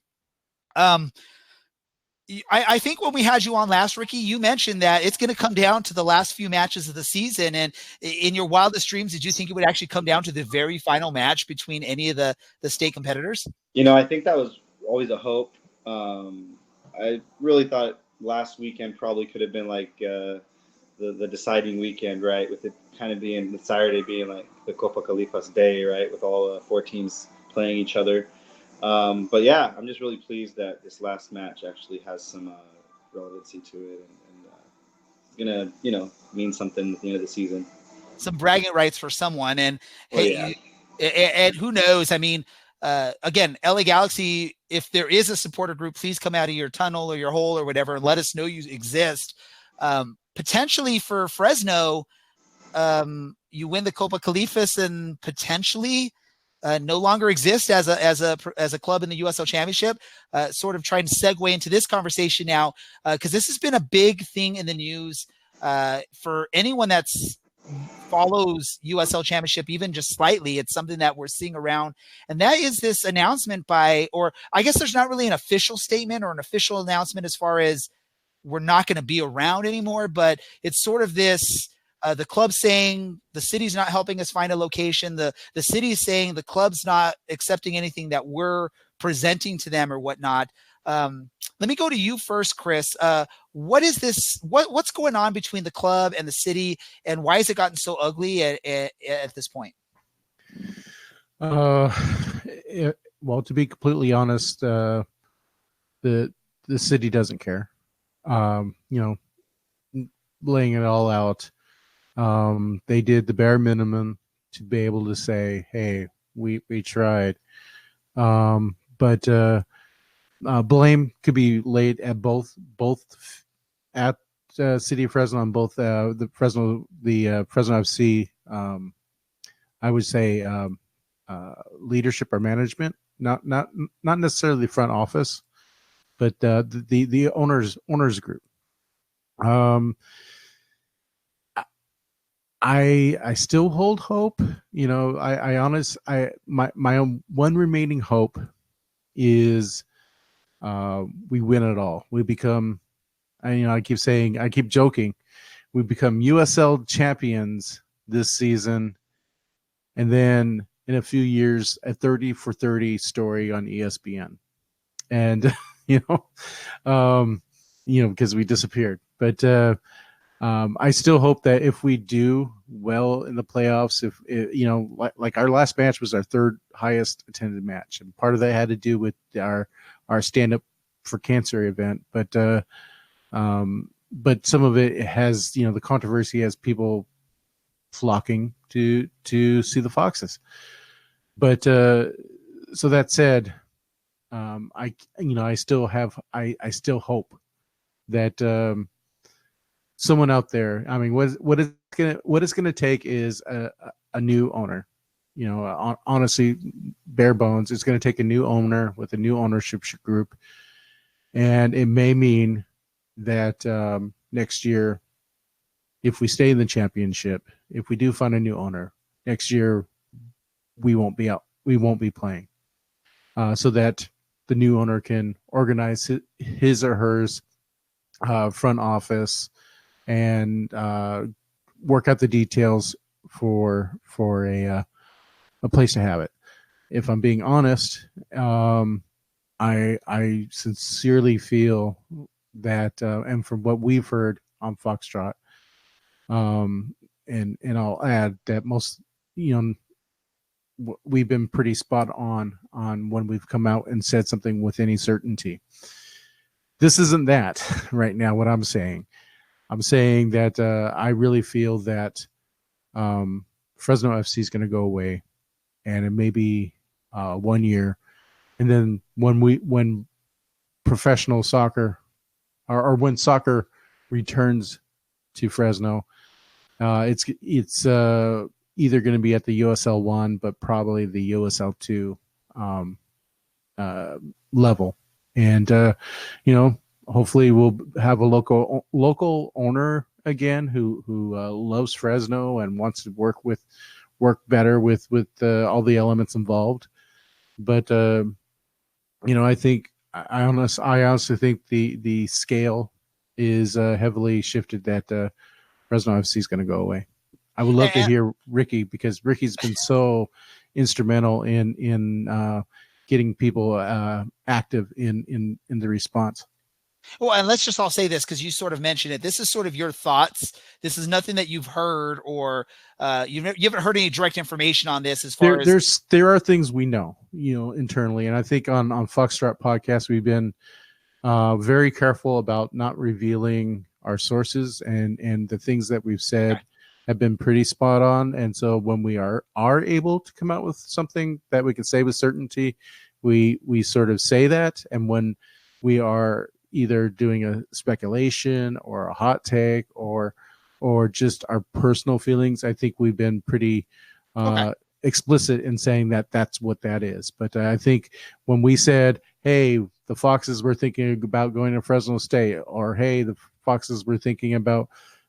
I think when we had you on last, Ricky, you mentioned that it's going to come down to the last few matches of the season. And in your wildest dreams, did you think it would actually come down to the very final match between any of the state competitors? I think that was always a hope. I really thought last weekend probably could have been like the deciding weekend, right? With it kind of being the Saturday being like the Copa Califas day, right? With all 4 teams playing each other. But yeah, I'm just really pleased that this last match actually has some relevancy to it, and it's gonna, mean something at the end of the season. Some bragging rights for someone, and yeah. And who knows? I mean, again, LA Galaxy, if there is a supporter group, please come out of your tunnel or your hole or whatever and let us know you exist. Potentially for Fresno, you win the Copa Califas and potentially no longer exist as a club in the USL Championship. Sort of trying to segue into this conversation now, because this has been a big thing in the news for anyone that's follows USL Championship even just slightly. It's something that we're seeing around, and that is this announcement or I guess there's not really an official statement or an official announcement as far as we're not going to be around anymore, but it's sort of this. The club saying the city's not helping us find a location. The city is saying the club's not accepting anything that we're presenting to them or whatnot. Let me go to you first, Chris. What is this? What's going on between the club and the city, and why has it gotten so ugly at this point? Well, to be completely honest, the city doesn't care. Laying it all out. They did the bare minimum to be able to say, hey, we tried. But blame could be laid at both at City of Fresno and both the Fresno FC. I would say leadership or management, not necessarily the front office, but the owners group. I still hold hope. My one remaining hope is we win it all. We become, I keep joking, we become USL champions this season, and then in a few years, a 30 for 30 story on ESPN, and because we disappeared, but. I still hope that if we do well in the playoffs, like our last match was our 3rd highest attended match, and part of that had to do with our stand up for cancer event, but some of it has, the controversy has people flocking to see the Foxes. But so that said, I still hope that someone out there. I mean, what it's gonna take is a new owner. Honestly, bare bones, it's gonna take a new owner with a new ownership group, and it may mean that next year, if we stay in the championship, if we do find a new owner next year, we won't be out. We won't be playing, so that the new owner can organize his or hers front office and work out the details for a place to have it. If I'm being honest, I'm I sincerely feel that, and from what we've heard on Foxtrot, and I'll add that most, we've been pretty spot on when we've come out and said something with any certainty. This isn't that right now. What I'm saying that I really feel that Fresno FC is going to go away, and it may be 1 year, and then when professional soccer or when soccer returns to Fresno, it's either going to be at the USL 1, but probably the USL 2 level. And, hopefully we'll have a local owner again who loves Fresno and wants to work better with all the elements involved. But, I think I honestly think the scale is heavily shifted that Fresno FC is going to go away. I would love to hear Ricky, because Ricky's been so instrumental in getting people active in the response. Well, and let's just all say this, because you sort of mentioned it. This is sort of your thoughts. This is nothing that you've heard, or you haven't heard any direct information on this. As far as there are things we know, internally, and I think on Foxtrot podcast we've been very careful about not revealing our sources, and the things that we've said have been pretty spot on. And so when we are able to come out with something that we can say with certainty, we sort of say that. And when we are either doing a speculation or a hot take or just our personal feelings, I think we've been pretty explicit in saying that that's what that is. But I think when we said, hey, the Foxes were thinking about going to Fresno State, or hey, the Foxes were thinking about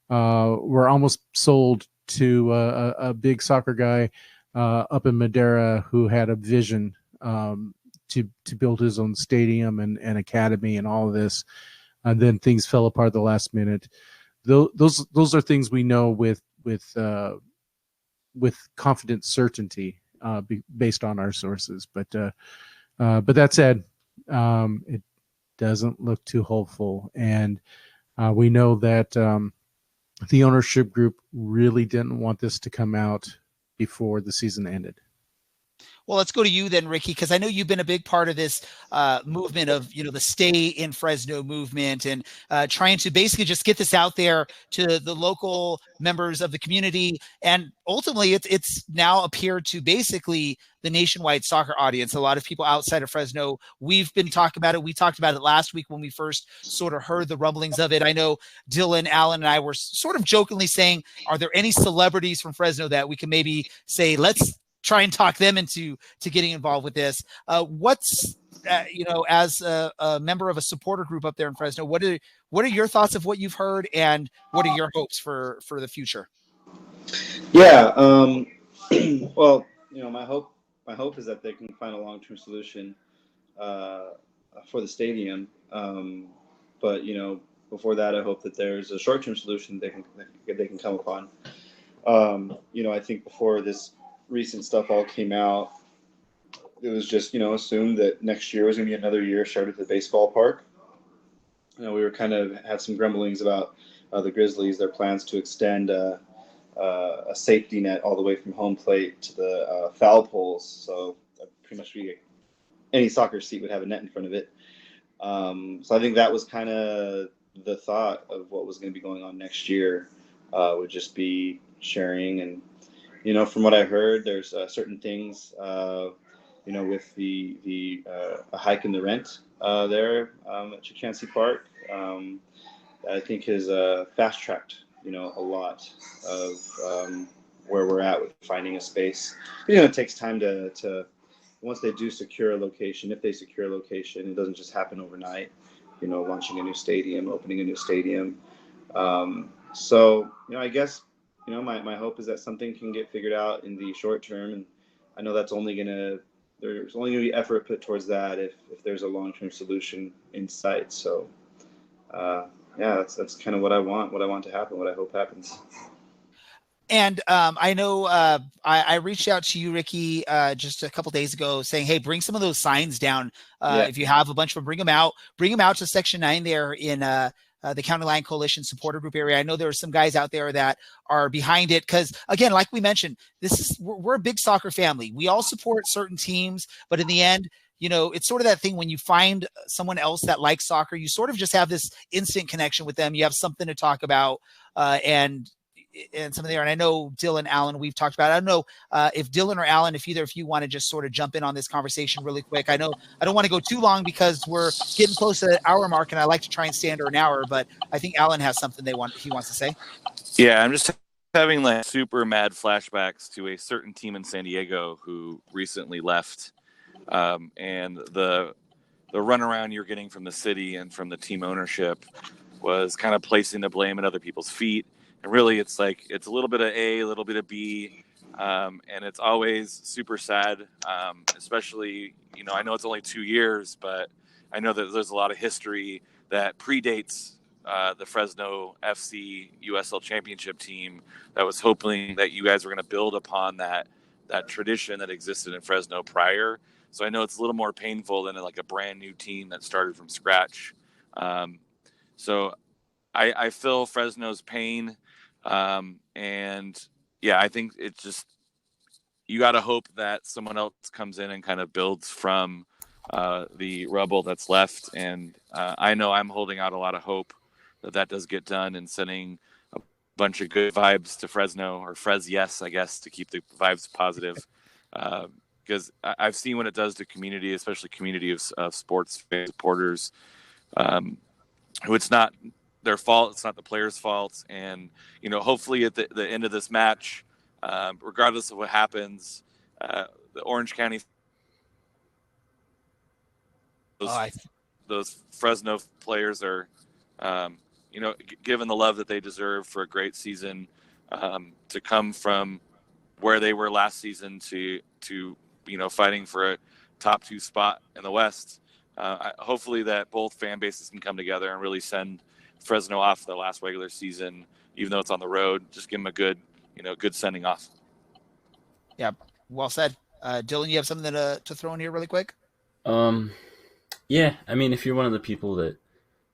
we're almost sold to a big soccer guy up in Madera who had a vision to build his own stadium and academy and all of this, and then things fell apart at the last minute. Those are things we know with confident certainty based on our sources. But that said, it doesn't look too hopeful, and we know that the ownership group really didn't want this to come out before the season ended. Well, let's go to you then, Ricky, because I know you've been a big part of this movement of, the Stay in Fresno movement, and trying to basically just get this out there to the local members of the community. And ultimately, it's now appeared to basically the nationwide soccer audience. A lot of people outside of Fresno, we've been talking about it. We talked about it last week when we first sort of heard the rumblings of it. I know Dylan, Allen, and I were sort of jokingly saying, are there any celebrities from Fresno that we can maybe say, let's try and talk them into getting involved with this? What's as a member of a supporter group up there in Fresno, what are your thoughts of what you've heard, and what are your hopes for the future? Yeah, well, my hope is that they can find a long-term solution for the stadium. But before that, I hope that there's a short-term solution they can come upon. I think before this recent stuff all came out, it was just assumed that next year was going to be another year started at the baseball park. We were kind of had some grumblings about the Grizzlies, their plans to extend a safety net all the way from home plate to the foul poles, so pretty much any soccer seat would have a net in front of it. So I think that was kind of the thought of what was going to be going on next year, would just be sharing. And from what I heard, there's certain things, with the a hike in the rent there at Chickansee Park, I think has fast-tracked, a lot of where we're at with finding a space. It takes time to once they do secure a location, if they secure a location, it doesn't just happen overnight, launching a new stadium, opening a new stadium. So, I guess, my hope is that something can get figured out in the short term. And I know there's only going to be effort put towards that if there's a long-term solution in sight. So, that's kind of what I want to happen, what I hope happens. And I know I reached out to you, Ricky, just a couple days ago saying, hey, bring some of those signs down. If you have a bunch of them, bring them out to Section 9 there in the County Line Coalition supporter group area. I know there are some guys out there that are behind it because, again, like we mentioned, we're a big soccer family. We all support certain teams, but in the end, it's sort of that thing when you find someone else that likes soccer, you sort of just have this instant connection with them. You have something to talk about, and something there. And I know Dylan, Allen, we've talked about it. I don't know if Dylan or Allen, if either of you want to just sort of jump in on this conversation really quick. I know I don't want to go too long because we're getting close to the hour mark, and I like to try and stay under an hour. But I think Allen has something he wants to say. Yeah, I'm just having like super mad flashbacks to a certain team in San Diego who recently left, and the runaround you're getting from the city and from the team ownership was kind of placing the blame at other people's feet. And really, it's like it's a little bit of A, a little bit of B, and it's always super sad. Especially, I know it's only 2 years, but I know that there's a lot of history that predates the Fresno FC USL Championship team that was hoping that you guys were going to build upon that tradition that existed in Fresno prior. So I know it's a little more painful than like a brand new team that started from scratch. So I feel Fresno's pain. And yeah, I think it's just, you got to hope that someone else comes in and kind of builds from the rubble that's left. And I know I'm holding out a lot of hope that does get done and sending a bunch of good vibes to Fresno, or yes, I guess, to keep the vibes positive. Because I've seen what it does to community, especially community of sports supporters, who it's not their fault. It's not the players' fault. And, hopefully at the end of this match, regardless of what happens, the Orange County, those Fresno players are, given the love that they deserve for a great season, to come from where they were last season to fighting for a top 2 spot in the West. Hopefully that both fan bases can come together and really send Fresno off the last regular season, even though it's on the road. Just give them a good sending off. Yeah, well said. Dylan, you have something to throw in here really quick? Yeah, I mean, if you're one of the people that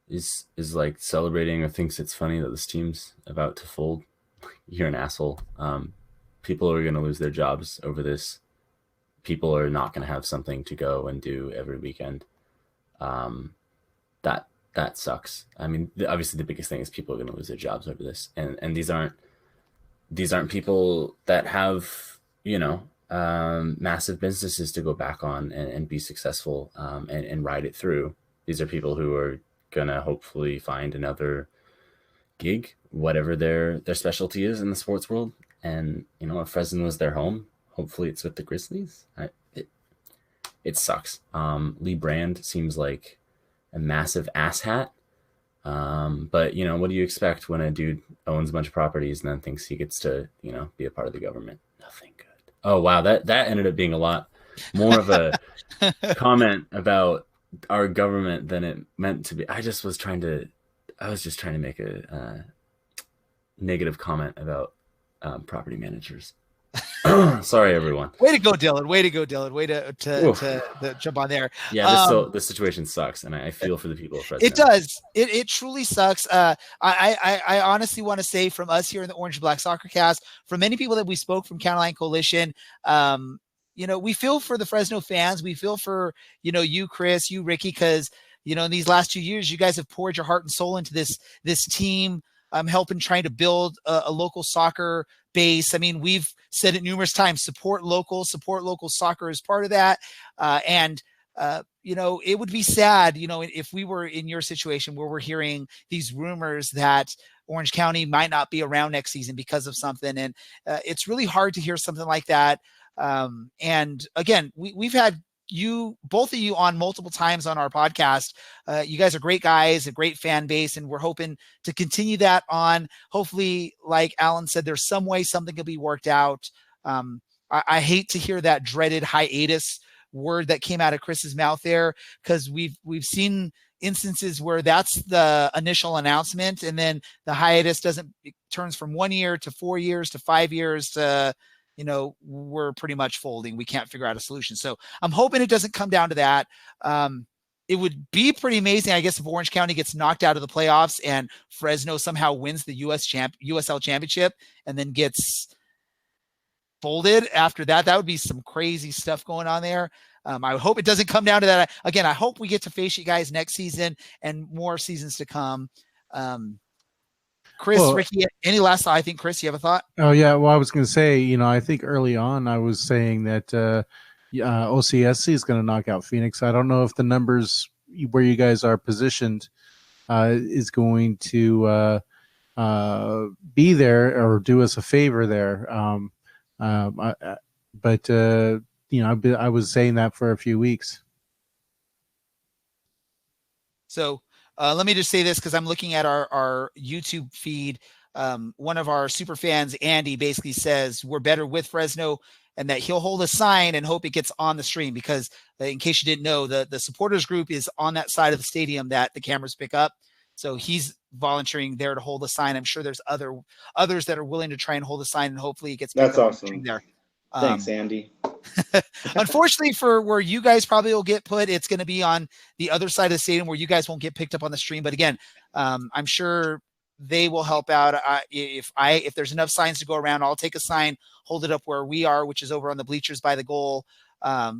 is like celebrating or thinks it's funny that this team's about to fold, you're an asshole. People are going to lose their jobs over this. People are not going to have something to go and do every weekend. That sucks. I mean, obviously the biggest thing is people are going to lose their jobs over this. And these aren't people that have, massive businesses to go back on and be successful and ride it through. These are people who are going to hopefully find another gig, whatever their specialty is in the sports world. And, if Fresno is their home, hopefully it's with the Grizzlies. It sucks. Lee Brand seems like a massive asshat. But, what do you expect when a dude owns a bunch of properties and then thinks he gets to, be a part of the government? Nothing good. Oh, wow. That ended up being a lot more of a comment about our government than it meant to be. I was just trying to make a negative comment about property managers. Sorry, everyone. Way to go, Dylan. Way to jump on there. Yeah, this situation sucks, and I feel for the people of Fresno. It does. It truly sucks. I honestly want to say, from us here in the Orange and Black Soccer Cast, from many people that we spoke from County Line Coalition, we feel for the Fresno fans. We feel for you, Chris, you, Ricky, because in these last 2 years, you guys have poured your heart and soul into this team. Helping trying to build a local soccer base. I mean, we've said it numerous times, support local soccer is part of that. It would be sad, if we were in your situation where we're hearing these rumors that Orange County might not be around next season because of something. And it's really hard to hear something like that. And again, we've had both of you on multiple times on our podcast. You guys are great guys, a great fan base, and we're hoping to continue that on. Hopefully, like Alan said, there's some way something can be worked out. I hate to hear that dreaded hiatus word that came out of Chris's mouth there, because we've seen instances where that's the initial announcement, and then the hiatus turns from 1 year to 4 years to 5 years to, we're pretty much folding. We can't figure out a solution. So I'm hoping it doesn't come down to that. It would be pretty amazing, I guess, if Orange County gets knocked out of the playoffs and Fresno somehow wins the USL championship and then gets folded after that. That would be some crazy stuff going on there. I hope it doesn't come down to that. Again, I hope we get to face you guys next season and more seasons to come. Chris, Ricky, any last thought? I think, Chris, you have a thought? Oh, yeah. Well, I was going to say, I think early on I was saying that OCSC is going to knock out Phoenix. I don't know if the numbers where you guys are positioned is going to be there or do us a favor there. I was saying that for a few weeks. So let me just say this, because I'm looking at our YouTube feed. One of our super fans, Andy, basically says we're better with Fresno and that he'll hold a sign and hope it gets on the stream, because in case you didn't know, the supporters group is on that side of the stadium that the cameras pick up. So he's volunteering there to hold a sign. I'm sure there's others that are willing to try and hold a sign, and hopefully it gets picked up on the stream there. Thanks, Andy. Unfortunately for where you guys probably will get put, it's going to be on the other side of the stadium where you guys won't get picked up on the stream. But again, I'm sure they will help out. If there's enough signs to go around, I'll take a sign, hold it up where we are, which is over on the bleachers by the goal.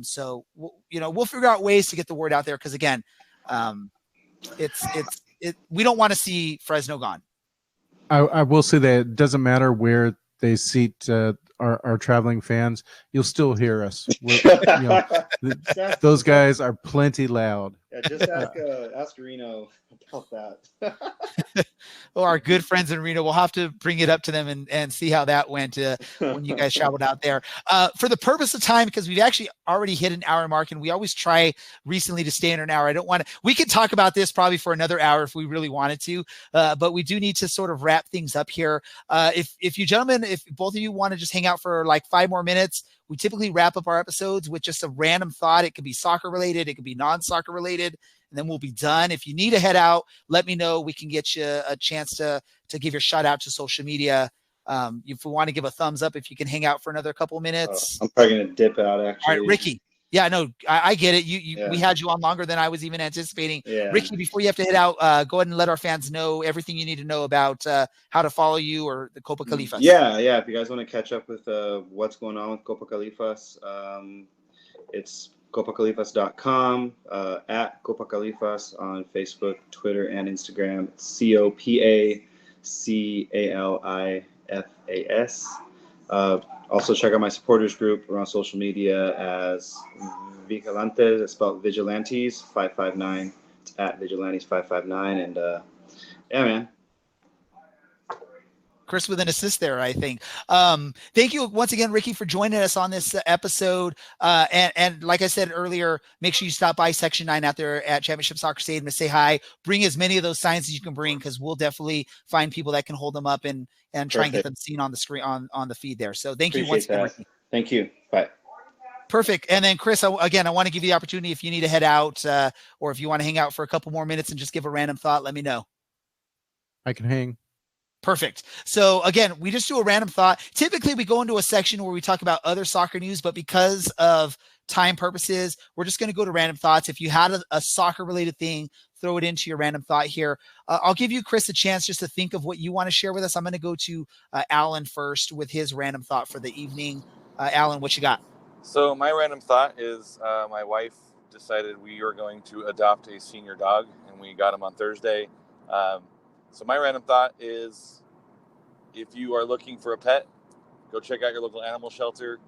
So we'll figure out ways to get the word out there, because again, we don't want to see Fresno gone. I will say that it doesn't matter where they seat our traveling fans, you'll still hear us. Those guys are plenty loud. Yeah, just ask Reno about that. Well, our good friends in Reno, we'll have to bring it up to them and see how that went when you guys traveled out there. For the purpose of time, because we've actually already hit an hour mark, and we always try recently to stay under an hour. We could talk about this probably for another hour if we really wanted to, but we do need to sort of wrap things up here. If you gentlemen, if both of you want to just hang out for like 5 more minutes, we typically wrap up our episodes with just a random thought. It could be soccer related, it could be non-soccer related, and then we'll be done. If you need to head out, let me know. We can get you a chance to give your shout out to social media. If we want to give a thumbs up, if you can hang out for another couple of minutes. I'm probably going to dip out, actually. All right, Ricky. Yeah, no, I get it. We had you on longer than I was even anticipating. Yeah. Ricky, before you have to head out, go ahead and let our fans know everything you need to know about how to follow you or the Copa Califas. Yeah. If you guys want to catch up with what's going on with Copa Califas, it's copacalifas.com, at Copa Califas on Facebook, Twitter, and Instagram. It's COPACALIFAS. Also, check out my supporters group. We're on social media as Vigilantes. It's spelled Vigilantes 559. It's at Vigilantes 559. And yeah, man. Chris with an assist there, I think. Thank you once again, Ricky, for joining us on this episode. And like I said earlier, make sure you stop by Section 9 out there at Championship Soccer Stadium to say hi. Bring as many of those signs as you can bring, because we'll definitely find people that can hold them up and try and get them seen on the screen on the feed there. So thank you once again, Ricky. Thank you. Bye. Perfect. And then Chris, I want to give you the opportunity, if you need to head out or if you want to hang out for a couple more minutes and just give a random thought, let me know. I can hang. Perfect. So again, we just do a random thought. Typically we go into a section where we talk about other soccer news, but because of time purposes, we're just going to go to random thoughts. If you had a soccer related thing, throw it into your random thought here. I'll give you, Chris, a chance just to think of what you want to share with us. I'm going to go to Alan first with his random thought for the evening. Alan, what you got? So my random thought is my wife decided we were going to adopt a senior dog, and we got him on Thursday. So my random thought is, if you are looking for a pet, go check out your local animal shelter.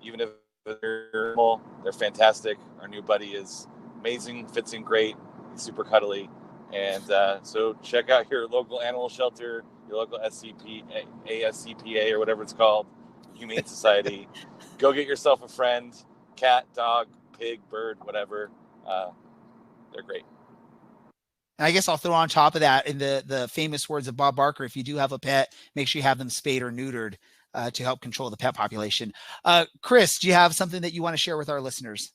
Even if they're animal, they're fantastic. Our new buddy is amazing, fits in great, he's super cuddly. And so check out your local animal shelter, your local ASCPA or whatever it's called, Humane Society. Go get yourself a friend, cat, dog, pig, bird, whatever. They're great. I guess I'll throw on top of that in the famous words of Bob Barker: if you do have a pet, make sure you have them spayed or neutered to help control the pet population. Chris, do you have something that you want to share with our listeners?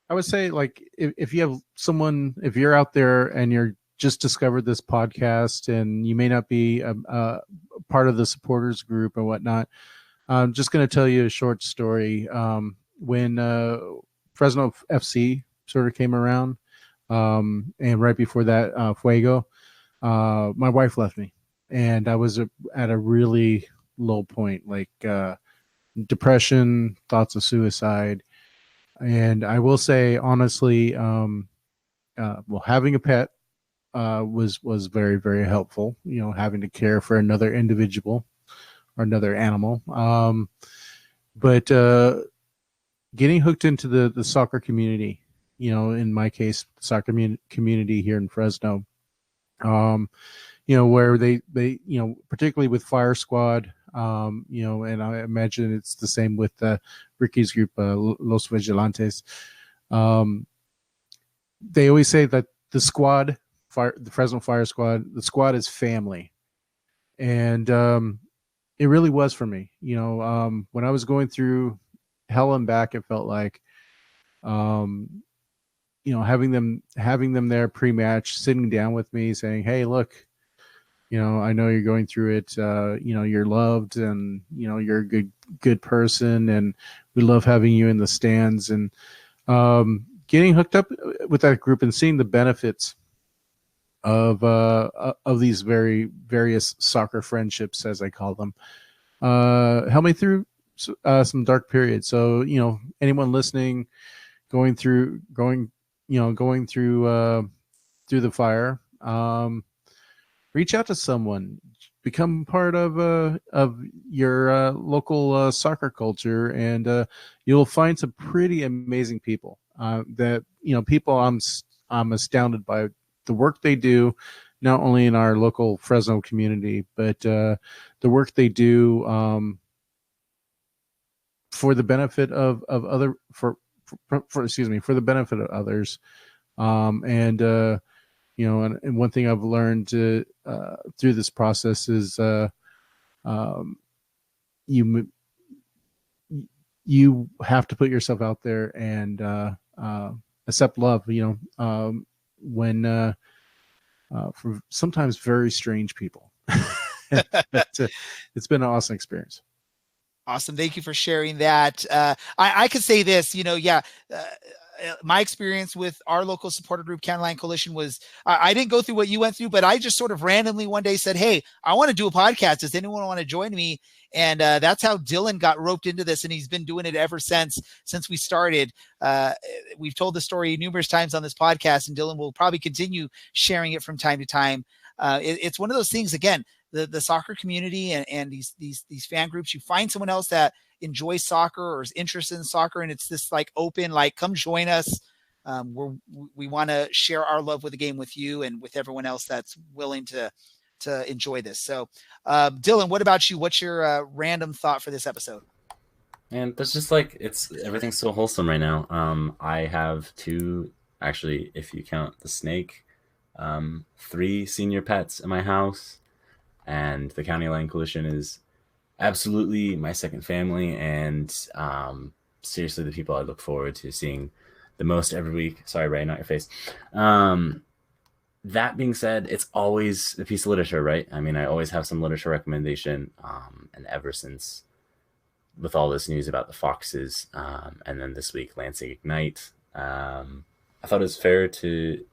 I would say, like, if you have someone, if you're out there and you're just discovered this podcast and you may not be a part of the supporters group or whatnot, I'm just going to tell you a short story. When Fresno FC sort of came around, and right before that, Fuego, my wife left me, and I was at a really low point, like depression, thoughts of suicide. And I will say, honestly, having a pet was very, very helpful. You know, having to care for another individual or another animal. But getting hooked into the soccer community, you know, in my case, soccer community here in Fresno, you know, where they, you know, particularly with Fire Squad, you know, and I imagine it's the same with Ricky's group, Los Vigilantes. They always say that the squad, the Fresno Fire Squad, the squad is family. And it really was for me. You know, when I was going through hell and back, it felt like, you know, having them there pre-match, sitting down with me saying, hey, look, you know, I know you're going through it. You know, you're loved, and, you know, you're a good person, and we love having you in the stands. And getting hooked up with that group and seeing the benefits of these various soccer friendships, as I call them, helped me through some dark periods. So, you know, anyone listening, going through the fire, reach out to someone, become part of your local soccer culture, and you'll find some pretty amazing people. That, you know, people I'm astounded by the work they do, not only in our local Fresno community, but the work they do for the benefit of other for the benefit of others. You know, and one thing I've learned through this process is you have to put yourself out there and accept love. You know, when from sometimes very strange people. It's been an awesome experience. Awesome. Thank you for sharing that. I could say this, you know, my experience with our local supporter group, County Line Coalition, was I didn't go through what you went through, but I just sort of randomly one day said, hey, I want to do a podcast. Does anyone want to join me? And that's how Dylan got roped into this. And he's been doing it ever since we started. We've told the story numerous times on this podcast, and Dylan will probably continue sharing it from time to time. It's one of those things, again, the soccer community and these fan groups, you find someone else that enjoys soccer or is interested in soccer, and it's this like open, like, come join us. We want to share our love with the game with you and with everyone else that's willing to enjoy this. So Dylan, what about you? What's your random thought for this episode? And that's just like, everything's so wholesome right now. I have two, actually, if you count the snake, 3 senior pets in my house, and the County Line Coalition is absolutely my second family, and seriously the people I look forward to seeing the most every week. Sorry, Ray, not your face. That being said, it's always a piece of literature, right? I mean, I always have some literature recommendation, and ever since, with all this news about the Foxes, and then this week Lansing Ignite, I thought it was fair to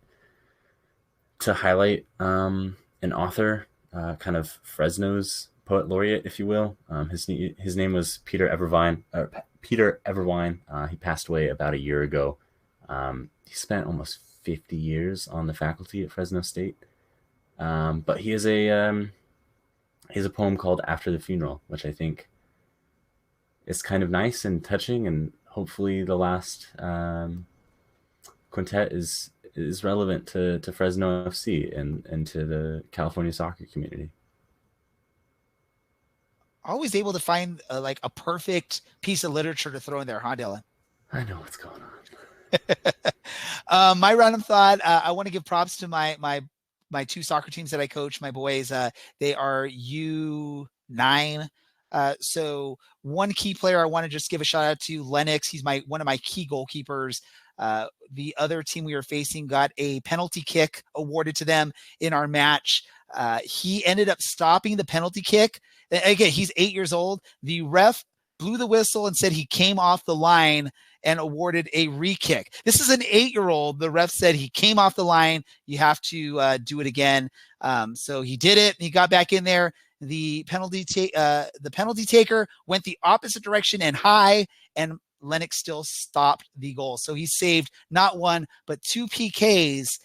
highlight an author, kind of Fresno's poet laureate, if you will. His name was Peter Everwine. He passed away about a year ago. He spent almost 50 years on the faculty at Fresno State. But he has a poem called After the Funeral, which I think is kind of nice and touching, and hopefully the last quintet is relevant to Fresno FC and to the California soccer community. Always able to find like a perfect piece of literature to throw in there, huh, Dylan? I know what's going on. My random thought, I want to give props to my 2 soccer teams that I coach, my boys. They are U9. So one key player I want to just give a shout out to, Lennox. He's one of my key goalkeepers. The other team we were facing got a penalty kick awarded to them in our match. He ended up stopping the penalty kick. Again, he's 8 years old. The ref blew the whistle and said he came off the line and awarded a re-kick. This is an 8-year-old. The ref said he came off the line. You have to do it again. So he did it. He got back in there. The penalty taker went the opposite direction and high, and Lennox still stopped the goal. So he saved not one, but 2 PKs.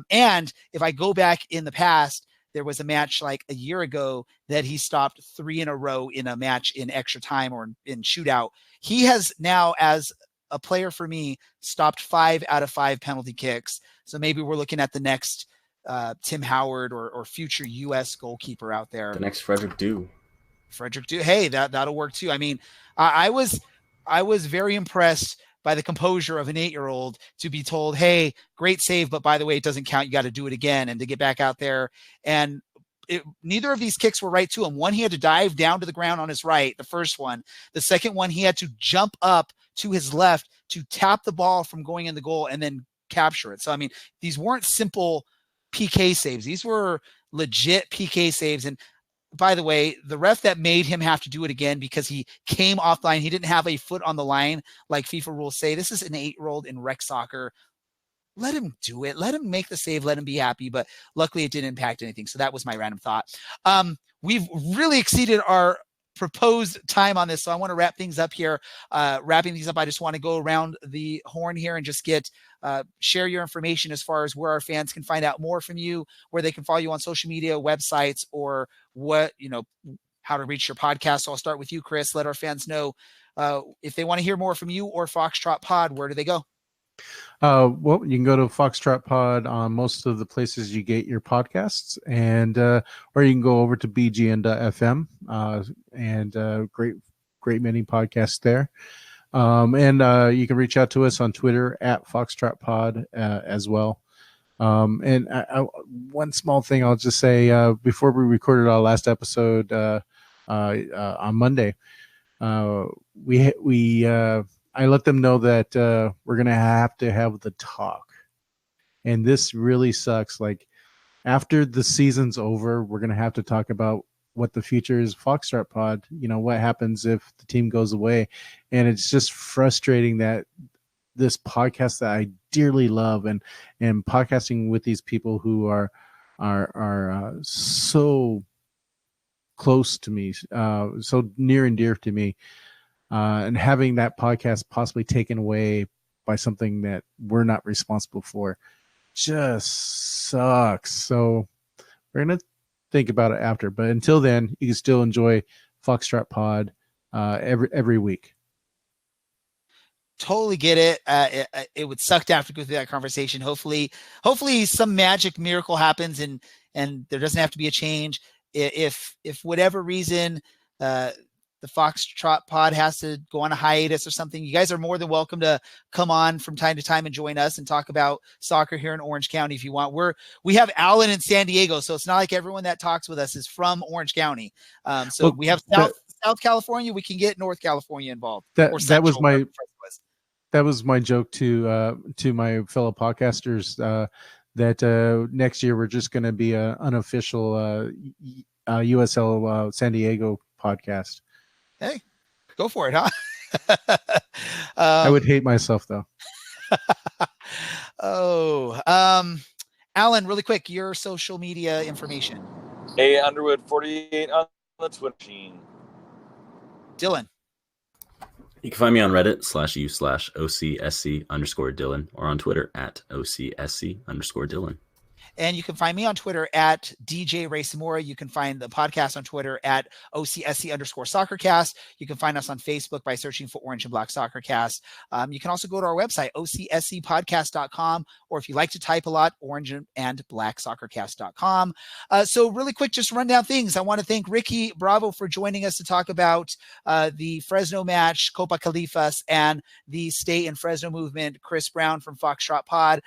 And if I go back in the past, there was a match like a year ago that he stopped 3 in a row in a match in extra time or in shootout. He has now, as a player for me, stopped 5 out of 5 penalty kicks. So maybe we're looking at the next Tim Howard or future U.S. goalkeeper out there. The next Frederick Dew. Hey, that'll work too. I mean, I was very impressed by the composure of an 8-year-old to be told, hey, great save, but by the way, it doesn't count. You got to do it again, and to get back out there. And neither of these kicks were right to him. One, he had to dive down to the ground on his right, the first one. The second one, he had to jump up to his left to tap the ball from going in the goal and then capture it. So, I mean, these weren't simple PK saves. These were legit PK saves. And by the way, the ref that made him have to do it again because he came off line, he didn't have a foot on the line like FIFA rules say. This is an 8-year-old in rec soccer. Let him do it. Let him make the save. Let him be happy. But luckily it didn't impact anything. So that was my random thought. We've really exceeded our proposed time on this. So I want to wrap things up here. Wrapping these up, I just want to go around the horn here and just share your information as far as where our fans can find out more from you, where they can follow you on social media, websites, or how to reach your podcast. So I'll start with you, Chris. Let our fans know if they want to hear more from you or Foxtrot Pod, where do they go? Well, you can go to Foxtrot Pod on most of the places you get your podcasts, and or you can go over to bgn.fm and great many podcasts there. And you can reach out to us on Twitter at Foxtrot Pod as well. And one small thing I'll just say before we recorded our last episode on Monday, I let them know that we're going to have the talk. And this really sucks. Like, after the season's over, we're going to have to talk about what the future is. Foxtrot Pod, what happens if the team goes away. And it's just frustrating that this podcast that I dearly love and podcasting with these people who are so close to me, so near and dear to me, and having that podcast possibly taken away by something that we're not responsible for just sucks. So we're going to think about it after, but until then, you can still enjoy Foxtrot Pod every week. Totally get it. It would suck to have to go through that conversation. Hopefully some magic miracle happens and there doesn't have to be a change. If whatever reason, the Foxtrot Pod has to go on a hiatus or something, you guys are more than welcome to come on from time to time and join us and talk about soccer here in Orange County if you want. We have Alan in San Diego, so it's not like everyone that talks with us is from Orange County. We have South California. We can get North California involved. That was my joke to my fellow podcasters that next year we're just going to be an unofficial USL San Diego podcast. Hey, go for it, huh? I would hate myself though. Alan, really quick, your social media information. A Underwood 48 on the Twitter machine. Dylan. You can find me on Reddit /u/OCSC_Dylan or on Twitter at OCSC_Dylan. And you can find me on Twitter at DJ Ray Samora. You can find the podcast on Twitter at OCSC_SoccerCast. You can find us on Facebook by searching for Orange and Black SoccerCast. You can also go to our website, OCSCpodcast.com, or if you like to type a lot, Orange and Black SoccerCast.com. So really quick, just run down things. I want to thank Ricky Bravo for joining us to talk about the Fresno match, Copa Califas, and the Stay in Fresno movement. Chris Brown from Foxtrot Pod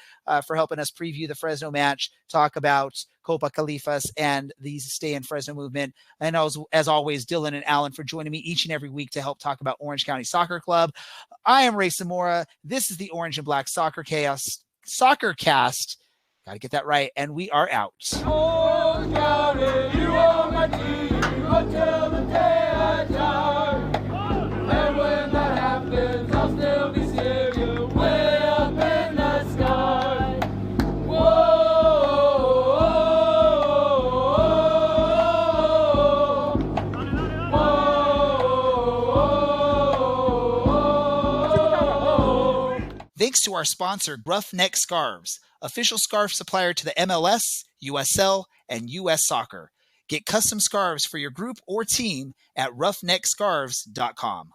for helping us preview the Fresno match. much talk about Copa Califas and the Stay in Fresno movement. And as always, Dylan and Alan for joining me each and every week to help talk about Orange County Soccer Club. I am Ray Zamora. This is the Orange and Black Soccer Cast. Got to get that right. And we are out. Orange County, you are my team until the day I die. And when that happens, I'll still be singing way up in the sky. Thanks to our sponsor, Ruffneck Scarves, official scarf supplier to the MLS, USL, and US Soccer. Get custom scarves for your group or team at ruffneckscarves.com.